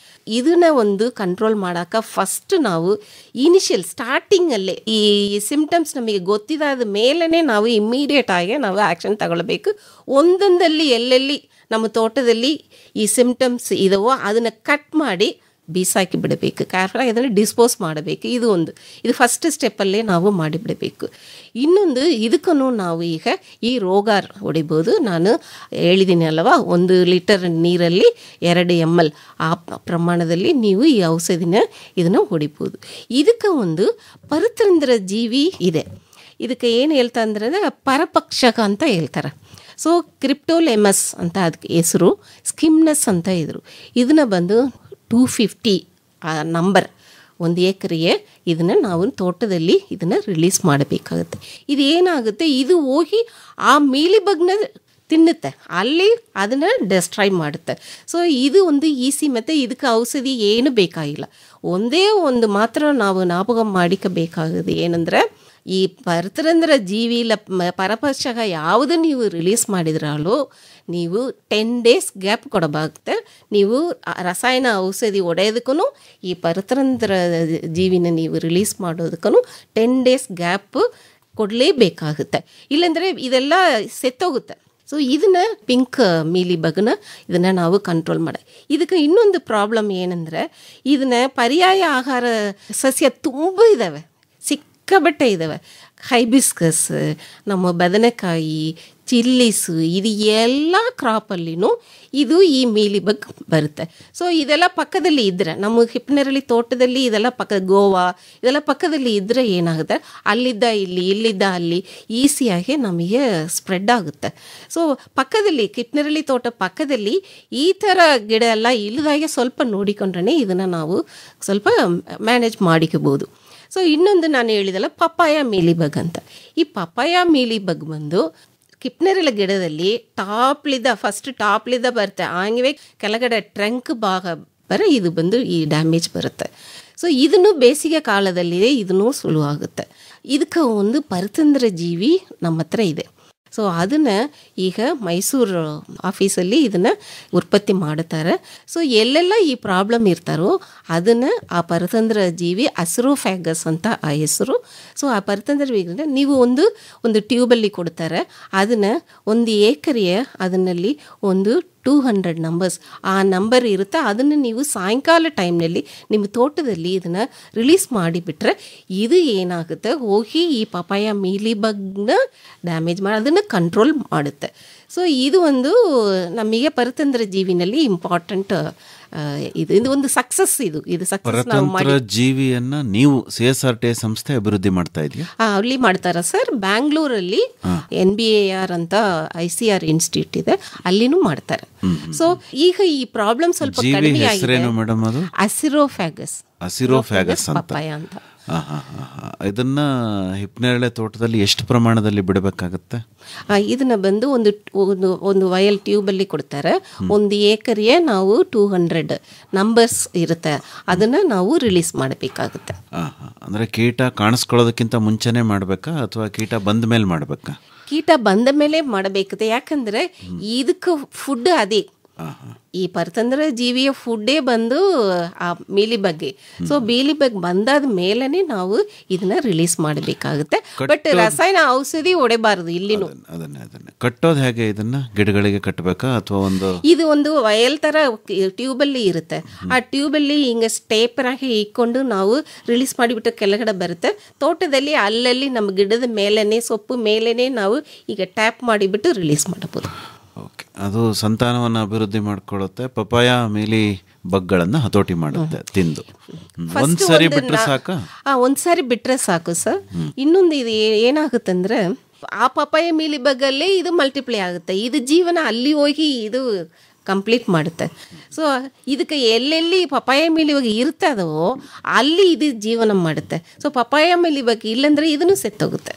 ಇದನ್ನ ಒಂದು ಕಂಟ್ರೋಲ್ ಮಾಡೋಕೆ ಫಸ್ಟ್ ನಾವು ಇನಿಷಿಯಲ್ ಸ್ಟಾರ್ಟಿಂಗಲ್ಲೇ ಈ ಸಿಂಪ್ಟಮ್ಸ್ ನಮಗೆ ಗೊತ್ತಿದ್ದಾದ ಮೇಲೇ ನಾವು ಇಮ್ಮಿಡಿಯೇಟಾಗಿ ನಾವು ಆ್ಯಕ್ಷನ್ ತಗೊಳ್ಬೇಕು. ಒಂದೊಂದಲ್ಲಿ ಎಲ್ಲೆಲ್ಲಿ ನಮ್ಮ ತೋಟದಲ್ಲಿ ಈ ಸಿಂಪ್ಟಮ್ಸ್ ಇದವೋ ಅದನ್ನು ಕಟ್ ಮಾಡಿ ಬೀಸಾಕಿ ಬಿಡಬೇಕು, ಕೇರ್ಫುಲ್ಲಾಗಿ ಅದನ್ನು ಡಿಸ್ಪೋಸ್ ಮಾಡಬೇಕು. ಇದು ಫಸ್ಟ್ ಸ್ಟೆಪ್ಪಲ್ಲೇ ನಾವು ಮಾಡಿಬಿಡಬೇಕು. ಇನ್ನೊಂದು ಇದಕ್ಕೂ ನಾವು ಈಗ ಈ ರೋಗ ಹೊಡಿಬೋದು. ನಾನು ಹೇಳಿದ್ದೀನಿ ಅಲ್ವಾ, 1 ಲೀಟರ್ ನೀರಲ್ಲಿ 2 ml ಆ ಪ್ರಮಾಣದಲ್ಲಿ ನೀವು ಈ ಔಷಧಿನ ಇದನ್ನು ಹೊಡಿಬೋದು. ಇದಕ್ಕೆ ಒಂದು ಪರತಂತ್ರ ಜೀವಿ ಇದೆ. ಇದಕ್ಕೆ ಏನು ಹೇಳ್ತಾ ಅಂದ್ರೆ ಪರಪಕ್ಷಕ ಅಂತ ಹೇಳ್ತಾರೆ. ಸೊ ಕ್ರಿಪ್ಟೋಲೆಮಸ್ ಅಂತ ಅದಕ್ಕೆ ಹೆಸರು, ಸ್ಕಿಮ್ನಸ್ ಅಂತ ಇದ್ರು. ಇದನ್ನು 250 ನಂಬರ್ 1 ಎಕರೆಗೆ ಇದನ್ನು ನಾವು ತೋಟದಲ್ಲಿ ಇದನ್ನು ರಿಲೀಸ್ ಮಾಡಬೇಕಾಗುತ್ತೆ. ಇದು ಏನಾಗುತ್ತೆ, ಇದು ಹೋಗಿ ಆ ಮೀಲಿ ಬಗ್ನ ತಿನ್ನುತ್ತೆ, ಅಲ್ಲಿ ಅದನ್ನು ಡೆಸ್ಟ್ರಾಯ್ ಮಾಡುತ್ತೆ. ಸೊ ಇದು ಒಂದು ಈಸಿ, ಮತ್ತು ಇದಕ್ಕೆ ಔಷಧಿ ಏನು ಬೇಕಾಗಿಲ್ಲ. ಒಂದೇ ಒಂದು ಮಾತ್ರ ನಾವು ಜ್ಞಾಪಕ ಮಾಡಿಕಬೇಕಾಗೋದು ಏನಂದರೆ, ಈ ಪರತಂತ್ರ ಜೀವಿ ಪರಪಕ್ಷಕ ಯಾವುದು ನೀವು ರಿಲೀಸ್ ಮಾಡಿದ್ರಲ್ಲೋ ನೀವು 10 days ಗ್ಯಾಪ್ ಕೊಡಬೇಕಾಗುತ್ತೆ. ನೀವು ರಸಾಯನ ಔಷಧಿ ಹೊಡೆಯೋದಕ್ಕೂ ಈ ಪರತಂತ್ರ ಜೀವಿನ ನೀವು ರಿಲೀಸ್ ಮಾಡೋದಕ್ಕೂ 10 days ಗ್ಯಾಪ್ ಕೊಡಲೇಬೇಕಾಗುತ್ತೆ, ಇಲ್ಲಾಂದರೆ ಇದೆಲ್ಲ ಸೆತ್ತೋಗುತ್ತೆ. ಸೊ ಇದನ್ನು ಪಿಂಕ್ ಮೀಲಿ ಬಗ್ನ ಇದನ್ನು ನಾವು ಕಂಟ್ರೋಲ್ ಮಾಡಿ. ಇದಕ್ಕೆ ಇನ್ನೊಂದು ಪ್ರಾಬ್ಲಮ್ ಏನಂದರೆ, ಇದನ್ನು ಪರ್ಯಾಯ ಆಹಾರ ಸಸ್ಯ ತುಂಬ ಇದ್ದಾವೆ, ಸಿಕ್ಕಾಬಟ್ಟೆ ಇದ್ದಾವೆ. ಹೈಬಿಸ್ಕಸ್, ನಮ್ಮ ಬದನೆಕಾಯಿ, ಚಿಲ್ಲೀಸು, ಇದು ಎಲ್ಲ ಕ್ರಾಪಲ್ಲಿನೂ ಇದು ಈ ಮೀಲಿ ಬಗ್ ಬರುತ್ತೆ. ಸೊ ಇದೆಲ್ಲ ಪಕ್ಕದಲ್ಲಿ ಇದ್ದರೆ, ನಮ್ಮ ಹಿಪ್ಪನೇರಳಿ ತೋಟದಲ್ಲಿ ಇದೆಲ್ಲ ಗೋವಾ ಇದೆಲ್ಲ ಪಕ್ಕದಲ್ಲಿ ಇದ್ದರೆ ಏನಾಗುತ್ತೆ, ಅಲ್ಲಿದ್ದ ಇಲ್ಲಿ, ಇಲ್ಲಿದ್ದ ಅಲ್ಲಿ ಈಸಿಯಾಗಿ ನಮಗೆ ಸ್ಪ್ರೆಡ್ ಆಗುತ್ತೆ. ಸೊ ಪಕ್ಕದಲ್ಲಿ ಹಿಪ್ಪನೇರಳಿ ತೋಟ ಪಕ್ಕದಲ್ಲಿ ಈ ಥರ ಗಿಡ ಎಲ್ಲ ಇಲ್ಲದಾಗೆ ಸ್ವಲ್ಪ ನೋಡಿಕೊಂಡ್ರೆ ಇದನ್ನು ನಾವು ಸ್ವಲ್ಪ ಮ್ಯಾನೇಜ್ ಮಾಡಿಕೋಬೋದು. ಸೊ ಇನ್ನೊಂದು ನಾನು ಹೇಳಿದಲ್ಲ ಪಪ್ಪಾಯ ಮೀಲಿ ಬಗ್ ಅಂತ. ಈ ಪಪ್ಪಾಯ ಮೀಲಿ ಬಗ್ ಕಿಪ್ನೆರಳ ಗಿಡದಲ್ಲಿ ಫಸ್ಟ್ ಟಾಪ್ಲಿದ್ದ ಬರುತ್ತೆ, ಹಂಗೆ ಕೆಳಗಡೆ ಟ್ರಂಕ್ ಭಾಗ ಇದು ಈ ಡ್ಯಾಮೇಜ್ ಬರುತ್ತೆ. ಸೊ ಇದನ್ನು ಬೇಸಿಗೆ ಕಾಲದಲ್ಲಿ ಇದನ್ನು ಸುಳುವಾಗುತ್ತೆ. ಇದಕ್ಕೆ ಒಂದು ಪರತಂತ್ರ ಜೀವಿ ನಮ್ಮ ಹತ್ರ ಇದೆ. ಸೊ ಅದನ್ನು ಈಗ ಮೈಸೂರು ಆಫೀಸಲ್ಲಿ ಇದನ್ನು ಉತ್ಪತ್ತಿ ಮಾಡುತ್ತಾರೆ. ಸೊ ಎಲ್ಲೆಲ್ಲ ಈ ಪ್ರಾಬ್ಲಮ್ ಇರ್ತಾರೋ ಅದನ್ನು ಆ ಪರತಂತ್ರ ಜೀವಿ ಅಸ್ರೋಫ್ಯಾಗಸ್ ಅಂತ ಆ ಹೆಸರು. ಸೊ ಆ ಪರತಂತ್ರ ಜೀವಿನ ನೀವು ಒಂದು ಟ್ಯೂಬಲ್ಲಿ ಕೊಡ್ತಾರೆ, ಅದನ್ನು 1 ಎಕರೆಯ ಅದನ್ನಲ್ಲಿ ಒಂದು 200 ನಂಬರ್ಸ್ ಆ ನಂಬರ್ ಇರುತ್ತೆ. ಅದನ್ನು ನೀವು ಸಾಯಂಕಾಲ ಟೈಮ್ನಲ್ಲಿ ನಿಮ್ಮ ತೋಟದಲ್ಲಿ ಇದನ್ನು ರಿಲೀಸ್ ಮಾಡಿಬಿಟ್ರೆ ಇದು ಏನಾಗುತ್ತೆ, ಹೋಗಿ ಈ ಪಪಾಯ ಮೀಲಿ ಬಗ್ನ ಡ್ಯಾಮೇಜ್ ಮಾಡಿ ಅದನ್ನು ಕಂಟ್ರೋಲ್ ಮಾಡುತ್ತೆ. ಸೊ ಇದು ಒಂದು ನಮಗೆ ಪರತಂತ್ರ ಜೀವಿನಲ್ಲಿ ಇಂಪಾರ್ಟೆಂಟ್ ಇದು ಒಂದು ಸಕ್ಸಸ್. ಇದು ಸಕ್ಸಸ್ ನಾವು ಮಾಡಿ ಪರತಂತ್ರ ಜೀವಿಯನ್ನ ನೀವು CSRTI ಸಂಸ್ಥೆ ಅಭಿವೃದ್ಧಿ ಮಾಡ್ತಾ ಇದೆಯಾ? ಅಲ್ಲಿ ಮಾಡ್ತಾರ ಸರ್. ಬ್ಯಾಂಗ್ಳೂರಲ್ಲಿ NBAR ಅಂತ ICR ಇನ್ಸ್ಟಿಟ್ಯೂಟ್ ಇದೆ, ಅಲ್ಲಿನೂ ಮಾಡ್ತಾರೆ. ಸೊ ಈಗ ಈ ಪ್ರಾಬ್ಲಮ್ ಸ್ವಲ್ಪ ಕಡಿಮೆ ಆಗಿದೆ. ಮೇಡಮ್ ಅದು ಅಸಿರೋಫ್ಯಾಗಸ್ ಪಪಾಯ ಅಂತ. ಇದನ್ನ ಹಿಪ್ಪನೇರಳೆ ತೋಟದಲ್ಲಿ ಎಷ್ಟು ಪ್ರಮಾಣದಲ್ಲಿ ಬಿಡಬೇಕಾಗತ್ತೆ? ಇದನ್ನ ಬಂದು ಒಂದು ವಯಲ್ ಟ್ಯೂಬಲ್ಲಿ ಕೊಡ್ತಾರೆ. ಒಂದು ಏಕರಿಗೆ ನಾವು 200 ನಂಬರ್ಸ್ ಇರುತ್ತೆ, ಅದನ್ನ ನಾವು ರಿಲೀಸ್ ಮಾಡಬೇಕಾಗುತ್ತೆ. ಅಂದ್ರೆ ಕೀಟ ಕಾಣಿಸ್ಕೊಳ್ಳೋದಕ್ಕಿಂತ ಮುಂಚೆನೆ ಮಾಡಬೇಕಾ ಅಥವಾ ಕೀಟ ಬಂದ ಮೇಲೆ ಮಾಡಬೇಕಾ? ಕೀಟ ಬಂದ ಮೇಲೆ ಮಾಡಬೇಕತ್ತೆ. ಯಾಕಂದ್ರೆ ಇದಕ್ಕೆ ಫುಡ್ ಅದೇ, ಈ ಪರತಂತ್ರ ಜೀವಿಯ ಫುಡ್ಡೇ ಬಂದು ಆ ಮೀಲಿಬಗ್ಗೆ. ಸೊ ಮೀಲಿಬಗ್ ಬಂದಾದ ಮೇಲೇ ನಾವು ಇದನ್ನ ರಿಲೀಸ್ ಮಾಡಬೇಕಾಗುತ್ತೆ. ಬಟ್ ರಸಾಯನ ಔಷಧಿ ಹೊಡೆಬಾರದು ಇಲ್ಲಿನೂ. ಅದನ್ನೇ ಕಟ್ಟೋದು ಹೇಗೆ? ಇದನ್ನ ಗಿಡಗಳಿಗೆ ಕಟ್ಟಬೇಕಾ ಅಥವಾ ಇದು ಒಂದು ವಯಲ್ ತರ ಟ್ಯೂಬಲ್ಲಿ ಇರುತ್ತೆ. ಆ ಟ್ಯೂಬಲ್ಲಿ ಹಿಂಗೆ ಸ್ಟೇಪರ್ ಆಗಿ ಇಕ್ಕೊಂಡು ನಾವು ರಿಲೀಸ್ ಮಾಡಿಬಿಟ್ಟು ಕೆಳಗಡೆ ಬರುತ್ತೆ. ತೋಟದಲ್ಲಿ ಅಲ್ಲಲ್ಲಿ ನಮ್ಮ ಗಿಡದ ಮೇಲೇನೆ ಸೊಪ್ಪು ಮೇಲೇನೆ ನಾವು ಈಗ ಟ್ಯಾಪ್ ಮಾಡಿಬಿಟ್ಟು ರಿಲೀಸ್ ಮಾಡಬಹುದು. ಓಕೆ, ಅದು ಸಂತಾನವನ್ನು ಅಭಿವೃದ್ಧಿ ಮಾಡ್ಕೊಳ್ಳುತ್ತೆ. ಪಪಾಯ ಮೀಲಿ ಬಗ್ಗಳನ್ನು ಹತೋಟಿ ಮಾಡುತ್ತೆ ತಿಂದು. ಒಂದ್ಸರಿ ಬಿಟ್ರೆ ಸಾಕು. ಒಂದ್ಸಾರಿ ಬಿಟ್ರೆ ಸಾಕು ಸರ್. ಇನ್ನೊಂದು ಇದು ಏನಾಗುತ್ತಂದ್ರೆ ಆ ಪಪಾಯ ಮೀಲಿ ಬಗ್ಗಲ್ಲೇ ಇದು ಮಲ್ಟಿಪ್ಲೈ ಆಗುತ್ತೆ. ಇದು ಜೀವನ ಅಲ್ಲಿ ಹೋಗಿ ಇದು ಕಂಪ್ಲೀಟ್ ಮಾಡುತ್ತೆ. ಸೊ ಇದಕ್ಕೆ ಎಲ್ಲೆಲ್ಲಿ ಪಪಾಯ ಮೀಲಿ ಬಗ್ಗೆ ಇರ್ತದೋ ಅಲ್ಲಿ ಇದು ಜೀವನ ಮಾಡುತ್ತೆ. ಸೊ ಪಪಾಯ ಮೀಲಿ ಬಗ್ಗೆ ಇಲ್ಲಂದ್ರೆ ಇದನ್ನು ಸೆತ್ತೋಗುತ್ತೆ.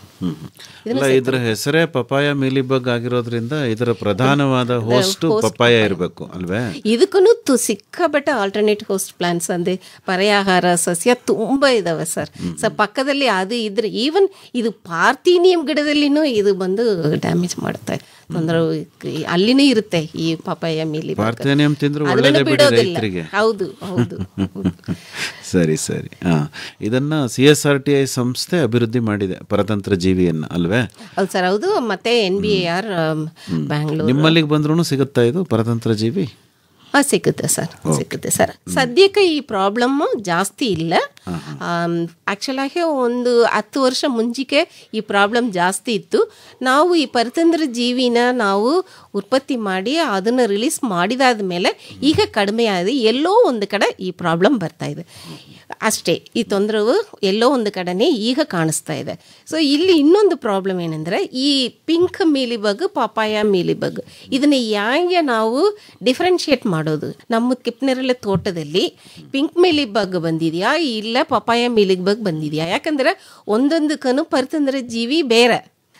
ಇದರ ಹೆಸರೇ ಪಪಾಯ ಮೀಲಿಬಗ್ ಆಗಿರೋದ್ರಿಂದ ಇದರ ಪ್ರಧಾನವಾದ ಹೋಸ್ಟ್ ಪಪಾಯ ಇರಬೇಕು ಅಲ್ವೇ? ಇದಕ್ಕೂ ಸಿಕ್ಕಾಬಟ್ಟೆ ಆಲ್ಟರ್ನೇಟ್ ಹೋಸ್ಟ್ ಪ್ಲಾಂಟ್ಸ್ ಅಂದ್ರೆ ಪರ್ಯಾಹಾರ ಸಸ್ಯ ತುಂಬಾ ಇದಾವೆ ಸರ್. ಪಕ್ಕದಲ್ಲಿ ಅದು ಇದ್ರೆ ಈವನ್ ಇದು ಪಾರ್ಥೀನಿಯಂ ಗಿಡದಲ್ಲಿನೂ ಇದು ಬಂದು ಡ್ಯಾಮೇಜ್ ಮಾಡುತ್ತೆ, ತೊಂದರೆ ಅಲ್ಲಿನೂ ಇರುತ್ತೆ ಈ ಪಪಾಯ ಮೀಲಿ. ಪಾರ್ಥೇನಿಯಂ ತಿಂದ್ರೆ ಒಳ್ಳೆಯದೇ ಬಿಡಿ ರೈತರಿಗೆ. ಹೌದು ಹೌದು. ಸರಿ. ಇದನ್ನ CSRTI ಸಂಸ್ಥೆ ಅಭಿವೃದ್ಧಿ ಮಾಡಿದೆ ಪರತಂತ್ರ ಜೀವಿಯನ್ನ ಅಲ್ವೇ? ಹೌದು ಸರ್, ಹೌದು. ಮತ್ತೆ NBAR ಬ್ಯಾಂಗ್ಳೂರ್. ನಿಮ್ಮಲ್ಲಿಗೆ ಬಂದ್ರೂ ಸಿಗುತ್ತಾ ಇದು ಪರತಂತ್ರ ಜೀವಿ? ಸಿಗುತ್ತೆ ಸರ್. ಸದ್ಯಕ್ಕೆ ಈ ಪ್ರಾಬ್ಲಮ್ ಜಾಸ್ತಿ ಇಲ್ಲ. ಆ್ಯಕ್ಚುಲಾಗಿ ಒಂದು 10 ವರ್ಷ ಮುಂಚಿಗೆ ಈ ಪ್ರಾಬ್ಲಮ್ ಜಾಸ್ತಿ ಇತ್ತು. ನಾವು ಈ ಪರತಂತ್ರ ಜೀವಿನ ನಾವು ಉತ್ಪತ್ತಿ ಮಾಡಿ ಅದನ್ನು ರಿಲೀಸ್ ಮಾಡಿದಾದ ಮೇಲೆ ಈಗ ಕಡಿಮೆ ಆಗಿದೆ. ಎಲ್ಲೋ ಒಂದು ಕಡೆ ಈ ಪ್ರಾಬ್ಲಮ್ ಬರ್ತಾ ಇದೆ ಅಷ್ಟೇ. ಈ ತೊಂದರೆವು ಎಲ್ಲೋ ಒಂದು ಕಡೆನೇ ಈಗ ಕಾಣಿಸ್ತಾ ಇದೆ. ಸೊ ಇಲ್ಲಿ ಇನ್ನೊಂದು ಪ್ರಾಬ್ಲಮ್ ಏನಂದರೆ ಈ ಪಿಂಕ್ ಮೀಲಿಬಗ್, ಪಪಾಯ ಮೀಲಿಬಗ್ ಇದನ್ನು ಹೇಗೆ ನಾವು ಡಿಫ್ರೆನ್ಶಿಯೇಟ್ ಮಾಡೋದು? ನಮ್ಮ ಹಿಪ್ಪನೇರಳೆ ತೋಟದಲ್ಲಿ ಪಿಂಕ್ ಮೀಲಿಬಗ್ ಬಂದಿದೆಯಾ ಇಲ್ಲ ಪಪಾಯ ಮೀಲಿಬಗ್ ಬಂದಿದೆಯಾ? ಯಾಕಂದರೆ ಒಂದೊಂದಕ್ಕೂ ಪರತಂತ್ರ ಜೀವಿ ಬೇರೆ,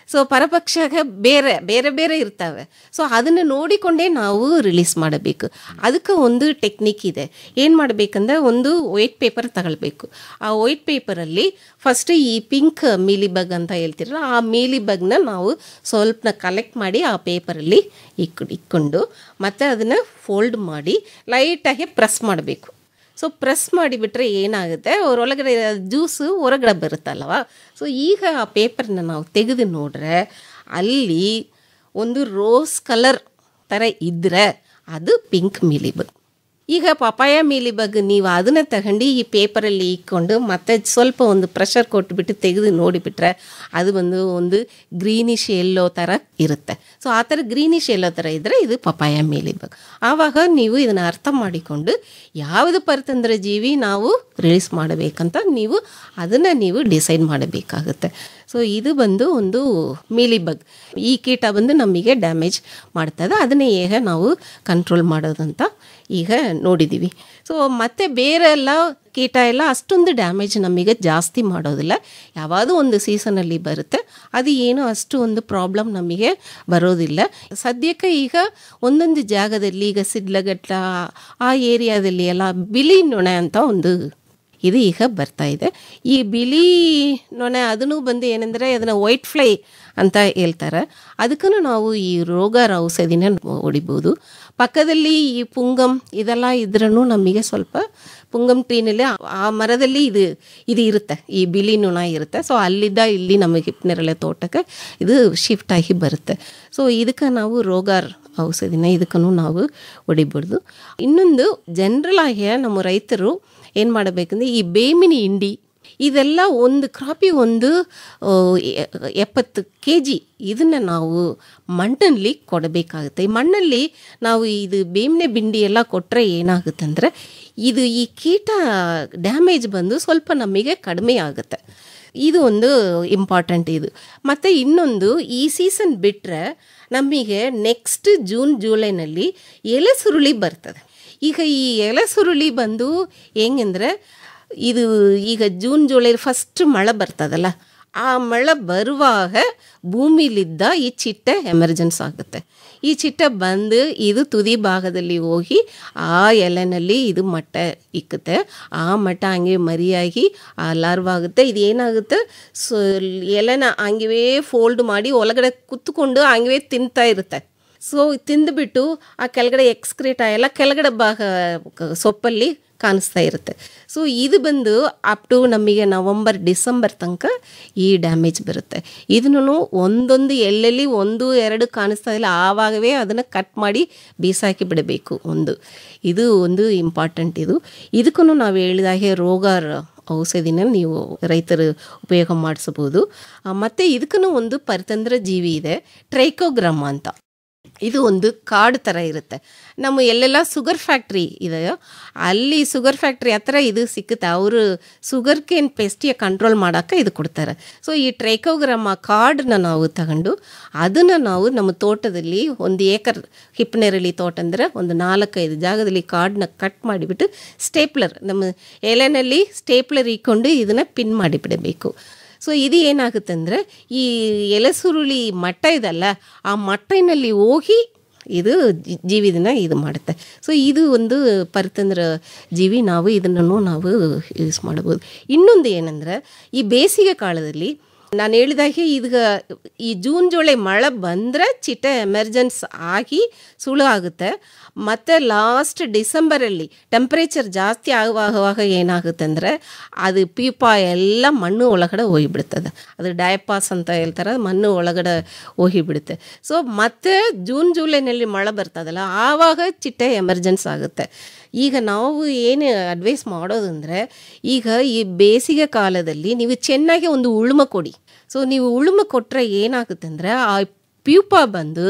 ಸೊ ಪರಪಕ್ಷ ಬೇರೆ ಇರ್ತವೆ. ಸೊ ಅದನ್ನು ನೋಡಿಕೊಂಡೇ ನಾವು ರಿಲೀಸ್ ಮಾಡಬೇಕು. ಅದಕ್ಕೆ ಒಂದು ಟೆಕ್ನಿಕ್ ಇದೆ. ಏನು ಮಾಡಬೇಕಂದ್ರೆ ಒಂದು ವೈಟ್ ಪೇಪರ್ ತಗೊಳ್ಬೇಕು. ಆ ವೈಟ್ ಪೇಪರಲ್ಲಿ ಫಸ್ಟ್ ಈ ಪಿಂಕ್ ಮೀಲಿಬಗ್ ಅಂತ ಹೇಳ್ತಿರಲ್ಲ ಆ ಮೀಲಿಬಗ್ನ ನಾವು ಸ್ವಲ್ಪನ ಕಲೆಕ್ಟ್ ಮಾಡಿ ಆ ಪೇಪರಲ್ಲಿ ಇಟ್ಕೊಂಡು ಮತ್ತೆ ಅದನ್ನು ಫೋಲ್ಡ್ ಮಾಡಿ ಲೈಟಾಗಿ ಪ್ರೆಸ್ ಮಾಡಬೇಕು. ಸೊ ಪ್ರೆಸ್ ಮಾಡಿಬಿಟ್ರೆ ಏನಾಗುತ್ತೆ, ಅವರೊಳಗಡೆ ಜ್ಯೂಸು ಹೊರಗಡೆ ಬರುತ್ತಲ್ವ. ಸೊ ಈಗ ಆ ಪೇಪರ್ನ ನಾವು ತೆಗೆದು ನೋಡ್ರೆ ಅಲ್ಲಿ ಒಂದು ರೋಸ್ ಕಲರ್ ಥರ ಇದ್ದರೆ ಅದು ಪಿಂಕ್ ಮೀಲಿಬಗ್. ಈಗ ಪಪಾಯ ಮೀಲಿಬಗ್ ನೀವು ಅದನ್ನು ತಗೊಂಡು ಈ ಪೇಪರಲ್ಲಿ ಇಕ್ಕೊಂಡು ಮತ್ತೆ ಸ್ವಲ್ಪ ಒಂದು ಪ್ರೆಷರ್ ಕೊಟ್ಟುಬಿಟ್ಟು ತೆಗೆದು ನೋಡಿಬಿಟ್ರೆ ಅದು ಒಂದು ಗ್ರೀನಿಶ್ ಎಲ್ಲೋ ಥರ ಇರುತ್ತೆ. ಸೊ ಆ ಥರ ಗ್ರೀನಿಶ್ ಎಲ್ಲೋ ಥರ ಇದ್ದರೆ ಇದು ಪಪಾಯ ಮೀಲಿಬಗ್. ಆವಾಗ ನೀವು ಇದನ್ನು ಅರ್ಥ ಮಾಡಿಕೊಂಡು ಯಾವುದು ಪರತಂತ್ರ ಜೀವಿ ನಾವು ರಿಲೀಸ್ ಮಾಡಬೇಕಂತ ಅದನ್ನು ನೀವು ಡಿಸೈಡ್ ಮಾಡಬೇಕಾಗುತ್ತೆ. ಸೊ ಇದು ಬಂದು ಒಂದು ಮೀಲಿಬಗ್. ಈ ಕೀಟ ಬಂದು ನಮಗೆ ಡ್ಯಾಮೇಜ್ ಮಾಡ್ತದೆ. ಅದನ್ನೇ ಹೇಗೆ ನಾವು ಕಂಟ್ರೋಲ್ ಮಾಡೋದಂತ ಈಗ ನೋಡಿದ್ದೀವಿ. ಸೊ ಮತ್ತು ಬೇರೆ ಎಲ್ಲ ಕೀಟ ಎಲ್ಲ ಅಷ್ಟೊಂದು ಡ್ಯಾಮೇಜ್ ನಮಗೆ ಜಾಸ್ತಿ ಮಾಡೋದಿಲ್ಲ. ಯಾವುದೋ ಒಂದು ಸೀಸನಲ್ಲಿ ಬರುತ್ತೆ, ಅದು ಏನು ಅಷ್ಟು ಒಂದು ಪ್ರಾಬ್ಲಮ್ ನಮಗೆ ಬರೋದಿಲ್ಲ. ಸದ್ಯಕ್ಕೆ ಈಗ ಒಂದೊಂದು ಜಾಗದಲ್ಲಿ ಈಗ ಸಿಡ್ಲಘಟ್ಟ ಆ ಏರಿಯಾದಲ್ಲಿ ಎಲ್ಲ ಬಿಳಿ ನೊಣ ಅಂತ ಒಂದು ಇದು ಈಗ ಬರ್ತಾ ಇದೆ. ಈ ಬಿಳಿ ನೊಣ ಅದನ್ನು ಬಂದು ಏನಂದರೆ ಅದನ್ನು ವೈಟ್ ಫ್ಲೈ ಅಂತ ಹೇಳ್ತಾರೆ. ಅದಕ್ಕೂ ನಾವು ಈ ರೋಗರ ಔಷಧಿನ ಹೊಡಿಬೋದು. ಪಕ್ಕದಲ್ಲಿ ಈ ಪುಂಗಮ್ ಇದೆಲ್ಲ ಇದ್ರೂ ನಮಗೆ ಸ್ವಲ್ಪ ಪುಂಗಮ್ ಟ್ರೀನಲ್ಲಿ ಆ ಮರದಲ್ಲಿ ಇದು ಇರುತ್ತೆ, ಈ ಬಿಳಿ ನೊಣ ಇರುತ್ತೆ. ಸೊ ಅಲ್ಲಿದ್ದ ಇಲ್ಲಿ ನಮಗೆ ಹಿಪ್ಪನೇರಳೆ ತೋಟಕ್ಕೆ ಇದು ಶಿಫ್ಟ್ ಆಗಿ ಬರುತ್ತೆ. ಸೊ ಇದಕ್ಕೆ ನಾವು ರೋಗರ್ ಔಷಧಿನ ಇದಕ್ಕೂ ನಾವು ಹೊಡಿಬಾರ್ದು. ಇನ್ನೊಂದು ಜನರಲ್ ಆಗಿ ನಮ್ಮ ರೈತರು ಏನು ಮಾಡಬೇಕಂದ್ರೆ ಈ ಬೇವಿನ ಹಿಂಡಿ ಇದೆಲ್ಲ ಒಂದು ಕ್ರಾಪಿಗೆ ಒಂದು 70 kg ಇದನ್ನು ನಾವು ಮಣ್ಣಲ್ಲಿ ಕೊಡಬೇಕಾಗುತ್ತೆ. ಈ ಮಣ್ಣಲ್ಲಿ ನಾವು ಇದು ಬೇವಿನ ಬಿಂಡಿ ಎಲ್ಲ ಕೊಟ್ಟರೆ ಏನಾಗುತ್ತಂದರೆ ಇದು ಈ ಕೀಟ ಡ್ಯಾಮೇಜ್ ಬಂದು ಸ್ವಲ್ಪ ನಮಗೆ ಕಡಿಮೆ ಆಗುತ್ತೆ. ಇದು ಒಂದು ಇಂಪಾರ್ಟೆಂಟ್ ಇದು. ಮತ್ತು ಇನ್ನೊಂದು ಈ ಸೀಸನ್ ಬಿಟ್ಟರೆ ನಮಗೆ ನೆಕ್ಸ್ಟ್ ಜೂನ್ ಜುಲೈನಲ್ಲಿ ಎಲೆ ಸುರುಳಿ ಬರ್ತದೆ. ಈಗ ಈ ಎಲೆ ಸುರುಳಿ ಬಂದು ಹೆಂಗಂದರೆ ಇದು ಈಗ ಜೂನ್ ಜುಲೈ ಫಸ್ಟ್ ಮಳೆ ಬರ್ತದಲ್ಲ, ಆ ಮಳೆ ಬರುವಾಗ ಭೂಮಿಲಿದ್ದ ಈ ಚಿಟ್ಟೆ ಎಮರ್ಜೆನ್ಸ್ ಆಗುತ್ತೆ. ಈ ಚಿಟ್ಟೆ ಬಂದು ಇದು ತುದಿ ಭಾಗದಲ್ಲಿ ಹೋಗಿ ಆ ಎಲೆನಲ್ಲಿ ಇದು ಮೊಟ್ಟೆ ಇಕ್ಕುತ್ತೆ. ಆ ಮೊಟ್ಟೆ ಹಂಗೆ ಮರಿಯಾಗಿ ಆ ಲಾರ್ವ್ ಆಗುತ್ತೆ. ಇದು ಏನಾಗುತ್ತೆ, ಎಲೆನ ಹಂಗೆ ಫೋಲ್ಡ್ ಮಾಡಿ ಒಳಗಡೆ ಕುತ್ಕೊಂಡು ಹಂಗೆ ತಿಂತಾ ಇರುತ್ತೆ. ಸೊ ತಿಂದುಬಿಟ್ಟು ಆ ಕೆಳಗಡೆ ಎಕ್ಸ್ಕ್ರೀಟ್ ಎಲ್ಲ ಕೆಳಗಡೆ ಭಾಗ ಸೊಪ್ಪಲ್ಲಿ ಕಾಣಿಸ್ತಾ ಇರುತ್ತೆ. ಸೊ ಇದು ಬಂದು ಅಪ್ ಟು ನಮಗೆ ನವಂಬರ್ ಡಿಸೆಂಬರ್ ತನಕ ಈ ಡ್ಯಾಮೇಜ್ ಬರುತ್ತೆ. ಇದನ್ನು ಒಂದೊಂದು ಎಲ್ಲೆಲ್ಲಿ 1-2 ಕಾಣಿಸ್ತಾ ಇಲ್ಲ ಆವಾಗವೇ ಅದನ್ನು ಕಟ್ ಮಾಡಿ ಬೀಸಾಕಿ ಬಿಡಬೇಕು. ಇದು ಒಂದು ಇಂಪಾರ್ಟೆಂಟ್. ಇದಕ್ಕೂ ನಾವು ಹೇಳಿದಾಗೆ ರೋಗ ಔಷಧಿನ ನೀವು ರೈತರು ಉಪಯೋಗ ಮಾಡಿಸ್ಬೋದು. ಮತ್ತು ಇದಕ್ಕೂ ಒಂದು ಪರತಂತ್ರ ಜೀವಿ ಇದೆ, ಟ್ರೈಕೋಗ್ರಾಮ ಅಂತ. ಇದು ಒಂದು ಕಾರ್ಡ್ ಥರ ಇರುತ್ತೆ. ನಮ್ಮ ಎಲ್ಲೆಲ್ಲ ಶುಗರ್ ಫ್ಯಾಕ್ಟ್ರಿ ಇದೆಯೋ ಅಲ್ಲಿ ಶುಗರ್ ಫ್ಯಾಕ್ಟ್ರಿ ಹತ್ರ ಇದು ಸಿಕ್ಕುತ್ತೆ. ಅವರು ಶುಗರ್ ಕೇನ್ ಪೆಸ್ಟಿಯ ಕಂಟ್ರೋಲ್ ಮಾಡೋಕ್ಕೆ ಇದು ಕೊಡ್ತಾರೆ. ಸೊ ಈ ಟ್ರೈಕೋಗ್ರಾಮ ಕಾರ್ಡನ್ನ ನಾವು ತಗೊಂಡು ಅದನ್ನು ನಾವು ನಮ್ಮ ತೋಟದಲ್ಲಿ 1 ಏಕರ್ ಹಿಪ್ಪನೇರಳಿ ತೋಟ ಅಂದರೆ ಒಂದು 4-5 ಜಾಗದಲ್ಲಿ ಕಾರ್ಡನ್ನ ಕಟ್ ಮಾಡಿಬಿಟ್ಟು ಸ್ಟೇಪ್ಲರ್ ನಮ್ಮ ಎಲೆನಲ್ಲಿ ಸ್ಟೇಪ್ಲರ್ ಇಕ್ಕೊಂಡು ಇದನ್ನು ಪಿನ್ ಮಾಡಿಬಿಡಬೇಕು. ಸೊ ಇದು ಏನಾಗುತ್ತೆ ಅಂದರೆ ಈ ಎಲೆ ಸುರುಳಿ ಮಟ್ಟ ಇದಲ್ಲ, ಆ ಮಟ್ಟಿನಲ್ಲಿ ಹೋಗಿ ಇದು ಜೀವಿದನ್ನ ಇದು ಮಾಡುತ್ತೆ. ಸೊ ಇದು ಒಂದು ಪರತಂತ್ರ ಜೀವಿ. ನಾವು ಇದನ್ನು ನಾವು ಯೂಸ್ ಮಾಡ್ಬೋದು. ಇನ್ನೊಂದು ಏನಂದರೆ ಈ ಬೇಸಿಗೆ ಕಾಲದಲ್ಲಿ ನಾನು ಹೇಳಿದಾಗೆ ಈಗ ಈ ಜೂನ್ ಜುಲೈ ಮಳೆ ಬಂದರೆ ಚಿಟ್ಟೆ ಎಮರ್ಜೆನ್ಸ್ ಆಗಿ ಸುಳು ಆಗುತ್ತೆ. ಮತ್ತು ಲಾಸ್ಟ್ ಡಿಸೆಂಬರಲ್ಲಿ ಟೆಂಪ್ರೇಚರ್ ಜಾಸ್ತಿ ಆಗುವಾಗ ಏನಾಗುತ್ತೆ ಅಂದರೆ ಅದು ಪೀಪ ಎಲ್ಲ ಮಣ್ಣು ಒಳಗಡೆ ಹೋಗಿಬಿಡ್ತದೆ. ಅದು ಡಯಪಾಸ್ ಅಂತ ಹೇಳ್ತಾರೆ, ಮಣ್ಣು ಒಳಗಡೆ ಹೋಗಿಬಿಡುತ್ತೆ. ಸೊ ಮತ್ತೆ ಜೂನ್ ಜುಲೈನಲ್ಲಿ ಮಳೆ ಬರ್ತದಲ್ಲ ಆವಾಗ ಚಿಟ್ಟೆ ಎಮರ್ಜೆನ್ಸ್ ಆಗುತ್ತೆ. ಈಗ ನಾವು ಏನು ಅಡ್ವೈಸ್ ಮಾಡೋದಂದರೆ ಈಗ ಈ ಬೇಸಿಗೆ ಕಾಲದಲ್ಲಿ ನೀವು ಚೆನ್ನಾಗಿ ಒಂದು ಉಳುಮ ಕೊಡಿ. ಸೊ ನೀವು ಉಳುಮ ಕೊಟ್ಟರೆ ಏನಾಗುತ್ತೆ ಅಂದರೆ ಆ ಪ್ಯೂಪ ಬಂದು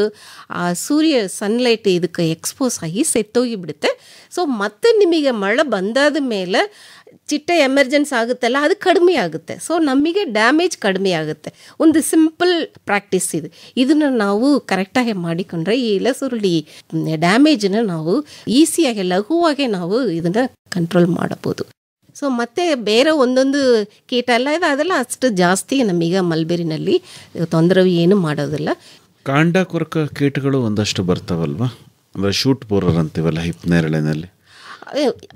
ಆ ಸೂರ್ಯ ಸನ್ಲೈಟ್ ಇದಕ್ಕೆ ಎಕ್ಸ್ಪೋಸ್ ಆಗಿ ಸೆತ್ತೋಗಿ ಬಿಡುತ್ತೆ. ಸೊ ಮತ್ತೆ ನಿಮಗೆ ಮಳೆ ಬಂದಾದ ಮೇಲೆ ಚಿಟ್ಟೆ ಎಮರ್ಜೆನ್ಸ್ ಆಗುತ್ತಲ್ಲ ಅದು ಕಡಿಮೆ ಆಗುತ್ತೆ. ಸೊ ನಮಗೆ ಡ್ಯಾಮೇಜ್ ಕಡಿಮೆ ಆಗುತ್ತೆ. ಒಂದು ಸಿಂಪಲ್ ಪ್ರಾಕ್ಟೀಸ್ ಇದನ್ನು ನಾವು ಕರೆಕ್ಟಾಗಿ ಮಾಡಿಕೊಂಡ್ರೆ ಈ ಎಲೆಸುರುಳಿ ಡ್ಯಾಮೇಜನ್ನು ನಾವು ಈಸಿಯಾಗಿ ಲಘುವಾಗಿ ನಾವು ಇದನ್ನು ಕಂಟ್ರೋಲ್ ಮಾಡಬಹುದು. ಸೊ ಮತ್ತು ಬೇರೆ ಒಂದೊಂದು ಕೀಟ ಎಲ್ಲ ಇದೆ, ಅದೆಲ್ಲ ಅಷ್ಟು ಜಾಸ್ತಿ ನಮೀಗ ಮಲ್ಬೇರಿನಲ್ಲಿ ತೊಂದರೆ ಏನು ಮಾಡೋದಿಲ್ಲ. ಕಾಂಡ ಕೊರಕ ಕೀಟಗಳು ಒಂದಷ್ಟು ಬರ್ತಾವಲ್ವಾ, ಅಂದರೆ ಶೂಟ್ ಬೋರರ್ ಅಂತೀವಲ್ಲ ಹಿಪ್ಪನೇರಳೆನಲ್ಲಿ,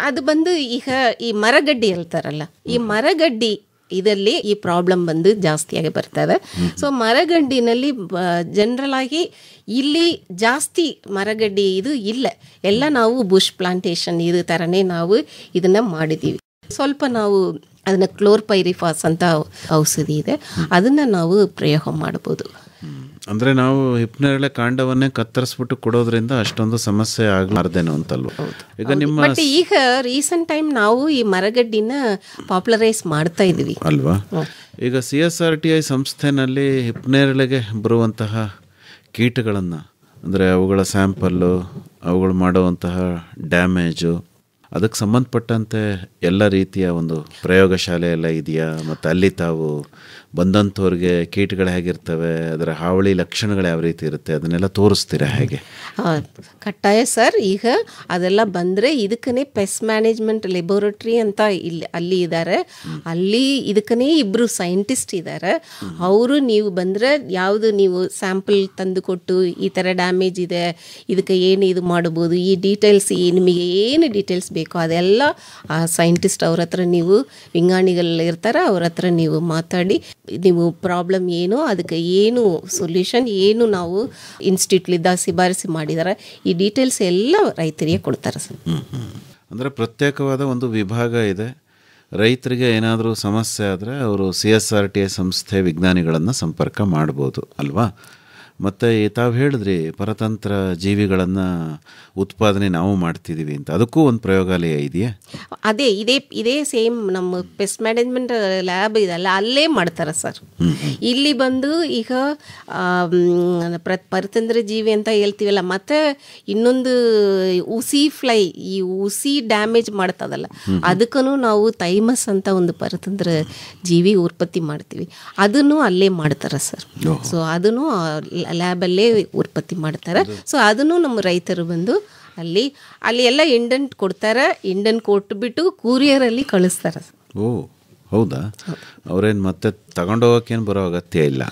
ಅದು ಬಂದು ಈಗ ಈ ಮರಗಡ್ಡಿ ಹೇಳ್ತಾರಲ್ಲ, ಈ ಮರಗಡ್ಡಿ ಇದರಲ್ಲಿ ಈ ಪ್ರಾಬ್ಲಮ್ ಬಂದು ಜಾಸ್ತಿಯಾಗಿ ಬರ್ತವೆ. ಸೊ ಮರಗಡ್ಡಿನಲ್ಲಿ ಜನರಲ್ ಆಗಿ ಇಲ್ಲಿ ಜಾಸ್ತಿ ಮರಗಡ್ಡಿ ಇದು ಇಲ್ಲ, ಎಲ್ಲ ನಾವು ಬುಷ್ ಪ್ಲಾಂಟೇಶನ್ ಇದು ಥರನೇ ನಾವು ಇದನ್ನು ಮಾಡಿದ್ದೀವಿ. ಸ್ವಲ್ಪ ನಾವು ಅದನ್ನು ಕ್ಲೋರ್ಪೈರಿಫಾಸ್ ಅಂತ ಔಷಧಿ ಇದೆ, ಅದನ್ನು ನಾವು ಪ್ರಯೋಗ ಮಾಡ್ಬೋದು. ಅಂದರೆ ನಾವು ಹಿಪ್ಪನೇರಳೆ ಕಾಂಡವನ್ನೇ ಕತ್ತರಿಸ್ಬಿಟ್ಟು ಕೊಡೋದ್ರಿಂದ ಅಷ್ಟೊಂದು ಸಮಸ್ಯೆ ಆಗಲಾರ್ದೇನೋ ಅಂತಲ್ವ. ಈಗ ನಿಮ್ಮ ಬಟ್ ಈಗ ರೀಸೆಂಟ್ ಟೈಮ್ ನಾವು ಈ ಮರಗಡ್ಡಿನ ಪಾಪ್ಯುಲರೈಸ್ ಮಾಡ್ತಾ ಇದ್ದೀವಿ ಅಲ್ವಾ. ಈಗ CSRTI ಸಂಸ್ಥೆನಲ್ಲಿ ಹಿಪ್ಪನೇರಳೆಗೆ ಬರುವಂತಹ ಕೀಟಗಳನ್ನು ಅಂದರೆ ಅವುಗಳ ಸ್ಯಾಂಪಲ್ಲು, ಅವುಗಳು ಮಾಡುವಂತಹ ಡ್ಯಾಮೇಜು, ಅದಕ್ಕೆ ಸಂಬಂಧಪಟ್ಟಂತೆ ಎಲ್ಲ ರೀತಿಯ ಒಂದು ಪ್ರಯೋಗಶಾಲೆ ಎಲ್ಲ ಇದೆಯಾ? ಮತ್ತು ಅಲ್ಲಿ ತಾವು ಬಂದಂಥವ್ರಿಗೆ ಕೀಟಗಳು ಹೇಗಿರ್ತವೆ, ಅದರ ಹಾವಳಿ ಲಕ್ಷಣಗಳು ಯಾವ ರೀತಿ ಇರುತ್ತೆ, ಅದನ್ನೆಲ್ಲ ತೋರಿಸ್ತೀರಾ ಹೇಗೆ? ಕಟ್ಟಾಯ ಸರ್. ಈಗ ಅದೆಲ್ಲ ಬಂದರೆ ಇದಕ್ಕೇ ಪೆಸ್ಟ್ ಮ್ಯಾನೇಜ್ಮೆಂಟ್ ಲ್ಯಾಬೋರೇಟ್ರಿ ಅಂತ ಅಲ್ಲಿ ಇದ್ದಾರೆ. ಅಲ್ಲಿ ಇದಕ್ಕೇ 2 ಸೈಂಟಿಸ್ಟ್ ಇದ್ದಾರೆ. ಅವರು ನೀವು ಬಂದರೆ ಯಾವುದು ನೀವು ಸ್ಯಾಂಪಲ್ ತಂದು ಕೊಟ್ಟು ಈ ಥರ ಡ್ಯಾಮೇಜ್ ಇದೆ, ಇದಕ್ಕೆ ಏನು ಇದು ಮಾಡ್ಬೋದು, ಈ ಡೀಟೇಲ್ಸ್ ನಿಮಗೆ ಏನು ಡೀಟೇಲ್ಸ್ ಬೇಕೋ ಅದೆಲ್ಲ ಆ ಸೈಂಟಿಸ್ಟ್ ಅವ್ರ ಹತ್ರ ನೀವು ವಿಜ್ಞಾನಿಗಳು ಇರ್ತಾರೆ, ಅವ್ರ ಹತ್ರ ನೀವು ಮಾತಾಡಿ ನೀವು ಪ್ರಾಬ್ಲಮ್ ಏನು, ಅದಕ್ಕೆ ಏನು ಸೊಲ್ಯೂಷನ್ ಏನು ನಾವು ಇನ್ಸ್ಟಿಟ್ಯೂಟ್ಲಿದ್ದ ಶಿಫಾರಸು ಮಾಡಿದ್ದಾರೆ, ಈ ಡೀಟೇಲ್ಸ್ ಎಲ್ಲ ರೈತರಿಗೆ ಕೊಡ್ತಾರೆ ಸರ್. ಅಂದರೆ ಪ್ರತ್ಯೇಕವಾದ ಒಂದು ವಿಭಾಗ ಇದೆ. ರೈತರಿಗೆ ಏನಾದರೂ ಸಮಸ್ಯೆ ಆದರೆ ಅವರು CSRTI ಸಂಸ್ಥೆ ವಿಜ್ಞಾನಿಗಳನ್ನು ಸಂಪರ್ಕ ಮಾಡ್ಬೋದು ಅಲ್ವಾ. ಮತ್ತು ತಾವು ಹೇಳಿದ್ರಿ ಪರತಂತ್ರ ಜೀವಿಗಳನ್ನು ಉತ್ಪಾದನೆ ನಾವು ಮಾಡ್ತಿದ್ದೀವಿ ಅಂತ, ಅದಕ್ಕೂ ಒಂದು ಪ್ರಯೋಗಾಲಯ ಇದೆಯಾ? ಅದೇ ಇದೇ ಸೇಮ್ ನಮ್ಮ ಪೆಸ್ಟ್ ಮ್ಯಾನೇಜ್ಮೆಂಟ್ ಲ್ಯಾಬ್ ಇದೆಲ್ಲ ಅಲ್ಲೇ ಮಾಡ್ತಾರೆ ಸರ್. ಇಲ್ಲಿ ಬಂದು ಈಗ ಪರತಂತ್ರ ಜೀವಿ ಅಂತ ಹೇಳ್ತೀವಲ್ಲ, ಮತ್ತು ಇನ್ನೊಂದು ಉಸಿ ಫ್ಲೈ, ಈ ಉಸಿ ಡ್ಯಾಮೇಜ್ ಮಾಡ್ತದಲ್ಲ, ಅದಕ್ಕೂ ನಾವು ಥೈಮಸ್ ಅಂತ ಒಂದು ಪರತಂತ್ರ ಜೀವಿ ಉತ್ಪತ್ತಿ ಮಾಡ್ತೀವಿ, ಅದನ್ನು ಅಲ್ಲೇ ಮಾಡ್ತಾರೆ ಸರ್. ಸೊ ಅದನ್ನು ಲ್ಯಾಬಲ್ಲೇ ಉತ್ಪತ್ತಿ ಮಾಡ್ತಾರೆ. ಸೊ ಅದನ್ನು ನಮ್ಮ ರೈತರು ಬಂದು ಅಲ್ಲಿ ಎಲ್ಲ ಇಂಡೆಂಟ್ ಕೊಡ್ತಾರೆ, ಇಂಡೆಂಟ್ ಕೊಟ್ಬಿಟ್ಟು ಕೂರಿಯರಲ್ಲಿ ಕಳಿಸ್ತಾರೆ. ಓ ಹೌದಾ? ಅವ್ರೇನು ಮತ್ತೆ ತಗೊಂಡೋಗಕ್ಕೇನು ಬರೋ ಅಗತ್ಯ ಇಲ್ಲ.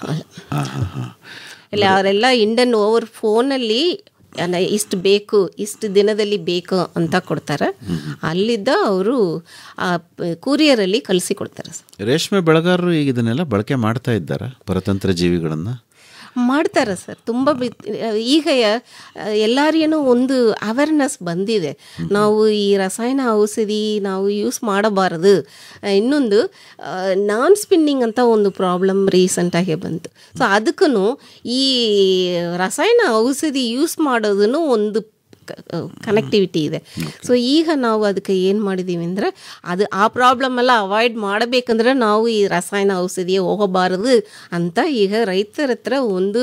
ಇಲ್ಲ, ಅವರೆಲ್ಲ ಇಂಡನ್ ಓವರ್ ಫೋನಲ್ಲಿ ಇಷ್ಟು ಬೇಕು, ಇಷ್ಟು ದಿನದಲ್ಲಿ ಬೇಕು ಅಂತ ಕೊಡ್ತಾರೆ. ಅಲ್ಲಿದ್ದ ಅವರು ಕೂರಿಯರಲ್ಲಿ ಕಳಿಸಿ ಕೊಡ್ತಾರೆ. ರೇಷ್ಮೆ ಬೆಳೆಗಾರರು ಈಗ ಇದನ್ನೆಲ್ಲ ಬಳಕೆ ಮಾಡ್ತಾ ಇದ್ದಾರೆ, ಪರತಂತ್ರ ಜೀವಿಗಳನ್ನು ಮಾಡ್ತಾರೆ ಸರ್. ತುಂಬ ಈಗ ಎಲ್ಲರಿಗೂ ಒಂದು ಅವೇರ್ನೆಸ್ ಬಂದಿದೆ, ನಾವು ಈ ರಸಾಯನ ಔಷಧಿ ನಾವು ಯೂಸ್ ಮಾಡಬಾರದು. ಇನ್ನೊಂದು ನಾನ್ ಸ್ಪಿನ್ನಿಂಗ್ ಅಂತ ಒಂದು ಪ್ರಾಬ್ಲಮ್ ರೀಸೆಂಟಾಗಿ ಬಂತು. ಸೊ ಅದಕ್ಕೂ ಈ ರಸಾಯನ ಔಷಧಿ ಯೂಸ್ ಮಾಡೋದನ್ನು ಒಂದು ಕನೆಕ್ಟಿವಿಟಿ ಇದೆ. ಸೊ ಈಗ ನಾವು ಅದಕ್ಕೆ ಏನು ಮಾಡಿದ್ದೀವಿ ಅಂದರೆ, ಆ ಪ್ರಾಬ್ಲಮ್ ಎಲ್ಲ ಅವಾಯ್ಡ್ ಮಾಡಬೇಕಂದ್ರೆ ನಾವು ಈ ರಸಾಯನ ಔಷಧಿಯೇ ಹೋಗಬಾರದು ಅಂತ ಈಗ ರೈತರ ಹತ್ರ ಒಂದು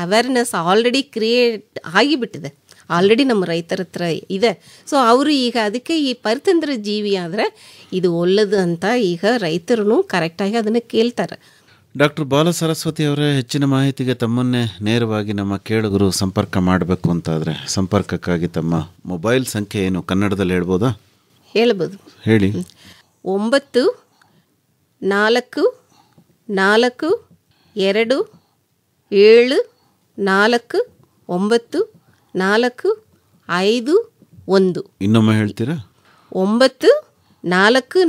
ಅವೇರ್ನೆಸ್ ಆಲ್ರೆಡಿ ಕ್ರಿಯೇಟ್ ಆಗಿಬಿಟ್ಟಿದೆ. ಆಲ್ರೆಡಿ ನಮ್ಮ ರೈತರ ಹತ್ರ ಇದೆ. ಸೊ ಅವರು ಈಗ ಅದಕ್ಕೆ ಈ ಪರತಂತ್ರ ಜೀವಿ ಆದರೆ ಇದು ಒಳ್ಳೆಯದು ಅಂತ ಈಗ ರೈತರು ಕರೆಕ್ಟಾಗಿ ಅದನ್ನು ಕೇಳ್ತಾರೆ. ಡಾಕ್ಟರ್ ಬಾಲಸರಸ್ವತಿ ಅವರೇ, ಹೆಚ್ಚಿನ ಮಾಹಿತಿಗೆ ತಮ್ಮನ್ನೇ ನೇರವಾಗಿ ನಮ್ಮ ಕೇಳುಗರು ಸಂಪರ್ಕ ಮಾಡಬೇಕು ಅಂತಾದರೆ ಸಂಪರ್ಕಕ್ಕಾಗಿ ತಮ್ಮ ಮೊಬೈಲ್ ಸಂಖ್ಯೆ ಏನು, ಕನ್ನಡದಲ್ಲಿ ಹೇಳ್ಬೋದಾ? ಹೇಳ್ಬೋದು, ಹೇಳಿ. 9 4 4 2 7 4 9 4 5 1. ಇನ್ನೊಮ್ಮೆ ಹೇಳ್ತೀರಾ? 9 4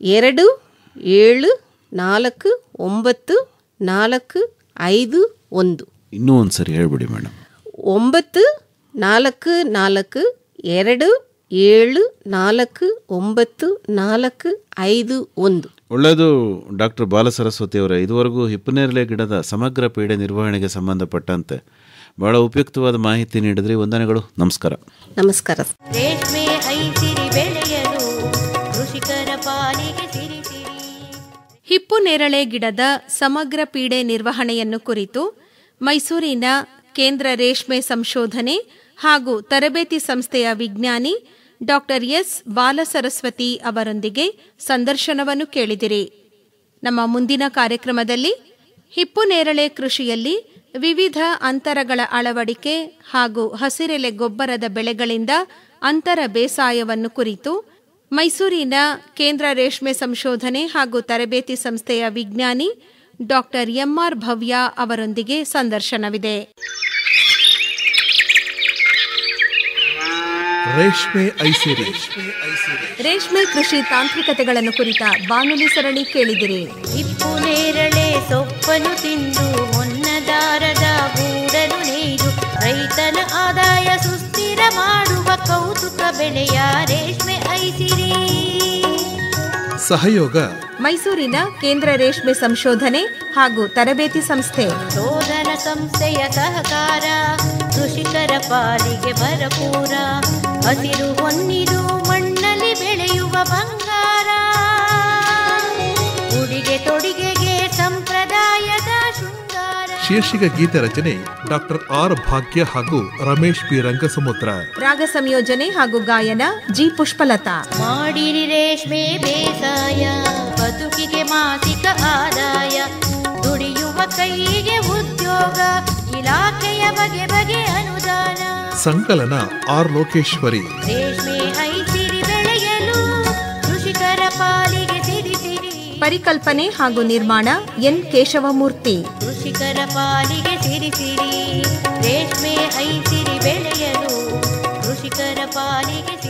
4 2 7 4 9 4 5 1. ಇನ್ನೂ ಒಂದು ಸರಿ ಹೇಳ್ಬಿಡಿ ಮೇಡಮ್. 9 4 4 2 7 4 9 4 5 1. ಒಳ್ಳೆಯದು ಡಾಕ್ಟರ್ ಬಾಲಸರಸ್ವತಿ ಅವರೇ, ಇದುವರೆಗೂ ಹಿಪ್ಪನೇರಳೆ ಗಿಡದ ಸಮಗ್ರ ಪೀಡೆ ನಿರ್ವಹಣೆಗೆ ಸಂಬಂಧಪಟ್ಟಂತೆ ಬಹಳ ಉಪಯುಕ್ತವಾದ ಮಾಹಿತಿ ನೀಡಿದ್ರಿ. ವಂದನೆಗಳು. ನಮಸ್ಕಾರ. ನಮಸ್ಕಾರ. ರೇಷ್ಮೆ ಐಸಿರಿ ಬೆಳೆಯಲು ಕೃಷಿಕರ ಪಾಲಿಗೆ ಸಿರಿ ಸಿರಿ. ಹಿಪ್ಪು ನೇರಳೆ ಗಿಡದ ಸಮಗ್ರ ಪೀಡೆ ನಿರ್ವಹಣೆಯನ್ನು ಕುರಿತು ಮೈಸೂರಿನ ಕೇಂದ್ರ ರೇಷ್ಮೆ ಸಂಶೋಧನೆ ಹಾಗೂ ತರಬೇತಿ ಸಂಸ್ಥೆಯ ವಿಜ್ಞಾನಿ ಡಾಕ್ಟರ್ ಎಸ್ ಬಾಲಸರಸ್ವತಿ ಅವರೊಂದಿಗೆ ಸಂದರ್ಶನವನ್ನು ಕೇಳಿದಿರಿ. ನಮ್ಮ ಮುಂದಿನ ಕಾರ್ಯಕ್ರಮದಲ್ಲಿ ಹಿಪ್ಪು ನೇರಳೆ ಕೃಷಿಯಲ್ಲಿ ವಿವಿಧ ಅಂತರಗಳ ಅಳವಡಿಕೆ ಹಾಗೂ ಹಸಿರೆಲೆ ಗೊಬ್ಬರದ ಬೆಳೆಗಳಿಂದ ಅಂತರ ಬೇಸಾಯವನ್ನು ಕುರಿತು ಮೈಸೂರಿನ ಕೇಂದ್ರ ರೇಷ್ಮೆ ಸಂಶೋಧನೆ ಹಾಗೂ ತರಬೇತಿ ಸಂಸ್ಥೆಯ ವಿಜ್ಞಾನಿ ಡಾಕ್ಟರ್ ಎಂಆರ್ ಭವ್ಯ ಅವರೊಂದಿಗೆ ಸಂದರ್ಶನವಿದೆ. ರೇಷ್ಮೆ ಐಸಿರಿ, ರೇಷ್ಮೆ ಕೃಷಿ ತಾಂತ್ರಿಕತೆಗಳನ್ನು ಕುರಿತ ಬಾನುಲಿ ಸರಣಿ ಕೇಳಿದಿರಿ. ಹಿಪ್ಪು ನೇರಳೆ ಸೊಪ್ಪನ್ನು ತಿಂದು ಹೊನ್ನದಾರದ ಗೂಡನ್ನು ನೇಯ್ದು ರೈತನ ಆದಾಯ ಸುಸ್ಥಿರ ಮಾಡುವ ಕೌತುಕ ಬೆಳೆಯ ರೇಷ್ಮೆ ಐಸಿರಿ. ಸಹಯೋಗ ಮೈಸೂರಿನ ಕೇಂದ್ರ ರೇಷ್ಮೆ ಸಂಶೋಧನೆ ಹಾಗೂ ತರಬೇತಿ ಸಂಸ್ಥೆ. ಶೋಧನ ಸಂಸ್ಥೆಯ ಸಹಕಾರ ಕೃಷಿಕರ ಪಾಲಿಗೆ ಭರಪೂರ. ಹಸಿರು ಹೊನ್ನಿದು ಮಣ್ಣಲ್ಲಿ ಬೆಳೆಯುವ ಬಂಗಾರ. ಉಡಿಗೆ ತೊಡಿಗೆಗೆ ಸಂಪ್ರದಾಯದ ಶೃಂಗಾರ. ಶೀರ್ಷಿಕ ಗೀತೆ ರಚನೆ ಡಾಕ್ಟರ್ ಆರ್ ಭಾಗ್ಯ ಹಾಗೂ ರಮೇಶ್ ಪಿ ರಂಗಸಮುದ್ರ. ರಾಗ ಸಂಯೋಜನೆ ಹಾಗೂ ಗಾಯನ ಜಿ ಪುಷ್ಪಲತಾ. ಮಾಡಿರಿ ರೇಷ್ಮೆ ಬೇಸಾಯ, ಬದುಕಿಗೆ ಮಾಸಿಕ ಆದಾಯ. ದುಡಿಯುವ ಕೈಗೆ ಉದ್ಯೋಗ, ಇಲಾಖೆಯ ಬಗೆ ಬಗೆ ಅನುದಾನ. ಸಂಕಲನ ಆರ್ ಲೋಕೇಶ್ವರಿ. ರೇಷ್ಮೆ ಐಸಿರಿ ಬೆಳೆಯಲು ಕೃಷಿಕರ ಪಾಲಿಗೆ ಸಿರಿ ಸಿರಿ. ಪರಿಕಲ್ಪನೆ ಹಾಗೂ ನಿರ್ಮಾಣ ಎನ್ ಕೇಶವಮೂರ್ತಿ. ಕೃಷಿಕರ ಪಾಲಿಗೆ ಸಿರಿ ಸಿರಿ. ರೇಷ್ಮೆ ಐಸಿರಿ ಬೆಳೆಯಲು ಕೃಷಿಕರ ಪಾಲಿಗೆ ಸಿರಿ.